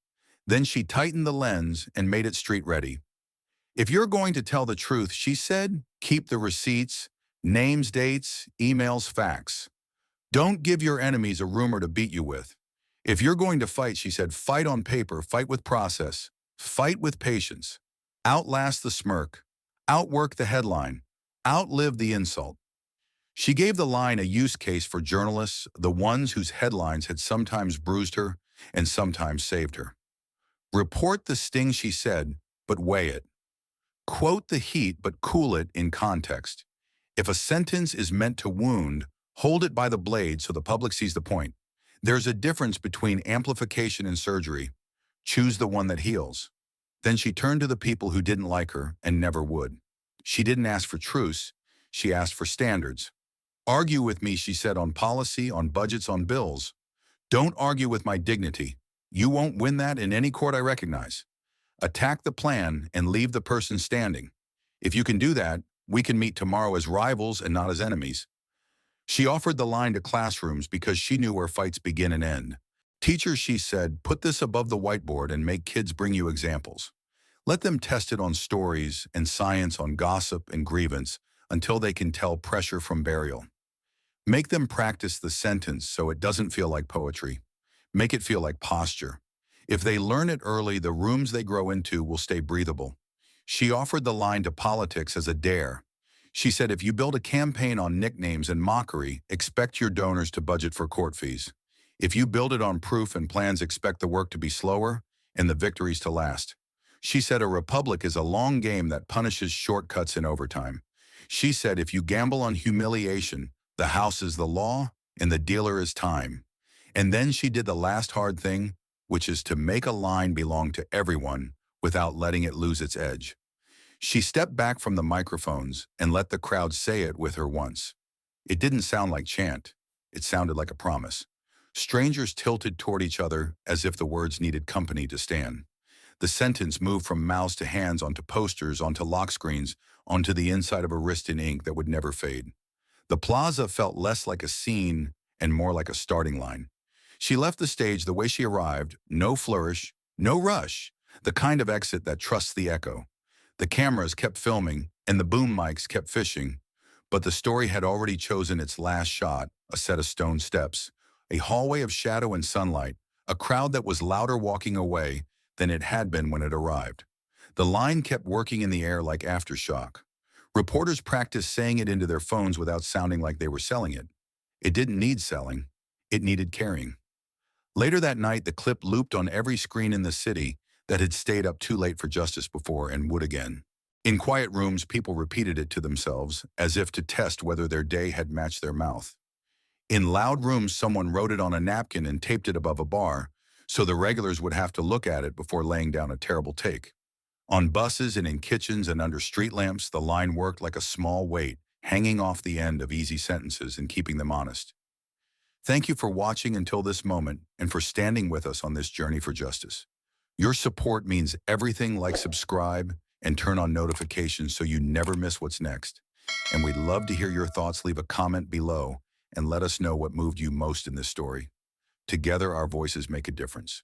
Then she tightened the lens and made it street ready. If you're going to tell the truth, she said, keep the receipts, names, dates, emails, facts. Don't give your enemies a rumor to beat you with. If you're going to fight, she said, fight on paper, fight with process, fight with patience. Outlast the smirk, outwork the headline, outlive the insult. She gave the line a use case for journalists, the ones whose headlines had sometimes bruised her and sometimes saved her. Report the sting, she said, but weigh it. Quote the heat, but cool it in context. If a sentence is meant to wound, hold it by the blade so the public sees the point. There's a difference between amplification and surgery. Choose the one that heals. Then she turned to the people who didn't like her and never would. She didn't ask for truce. She asked for standards. Argue with me, she said, on policy, on budgets, on bills. Don't argue with my dignity. You won't win that in any court I recognize. Attack the plan and leave the person standing. If you can do that, we can meet tomorrow as rivals and not as enemies. She offered the line to classrooms because she knew where fights begin and end. Teachers, she said, put this above the whiteboard and make kids bring you examples. Let them test it on stories and science, on gossip and grievance, until they can tell pressure from burial. Make them practice the sentence so it doesn't feel like poetry. Make it feel like posture. If they learn it early, the rooms they grow into will stay breathable. She offered the line to politics as a dare. She said, if you build a campaign on nicknames and mockery, expect your donors to budget for court fees. If you build it on proof and plans, expect the work to be slower and the victories to last. She said a republic is a long game that punishes shortcuts in overtime. She said if you gamble on humiliation, the house is the law and the dealer is time. And then she did the last hard thing, which is to make a line belong to everyone without letting it lose its edge. She stepped back from the microphones and let the crowd say it with her once. It didn't sound like chant. It sounded like a promise. Strangers tilted toward each other as if the words needed company to stand. The sentence moved from mouths to hands, onto posters, onto lock screens, onto the inside of a wrist in ink that would never fade. The plaza felt less like a scene and more like a starting line. She left the stage the way she arrived, no flourish, no rush, the kind of exit that trusts the echo. The cameras kept filming and the boom mics kept fishing, but the story had already chosen its last shot: a set of stone steps, a hallway of shadow and sunlight, a crowd that was louder walking away than it had been when it arrived. The line kept working in the air like aftershock. Reporters practiced saying it into their phones without sounding like they were selling it. It didn't need selling. It needed carrying. Later that night, the clip looped on every screen in the city that had stayed up too late for justice before and would again. In quiet rooms, people repeated it to themselves, as if to test whether their day had matched their mouth. In loud rooms, someone wrote it on a napkin and taped it above a bar, so the regulars would have to look at it before laying down a terrible take. On buses and in kitchens and under street lamps, the line worked like a small weight, hanging off the end of easy sentences and keeping them honest. Thank you for watching until this moment and for standing with us on this journey for justice. Your support means everything. Like, subscribe, and turn on notifications so you never miss what's next. And we'd love to hear your thoughts. Leave a comment below and let us know what moved you most in this story. Together, our voices make a difference.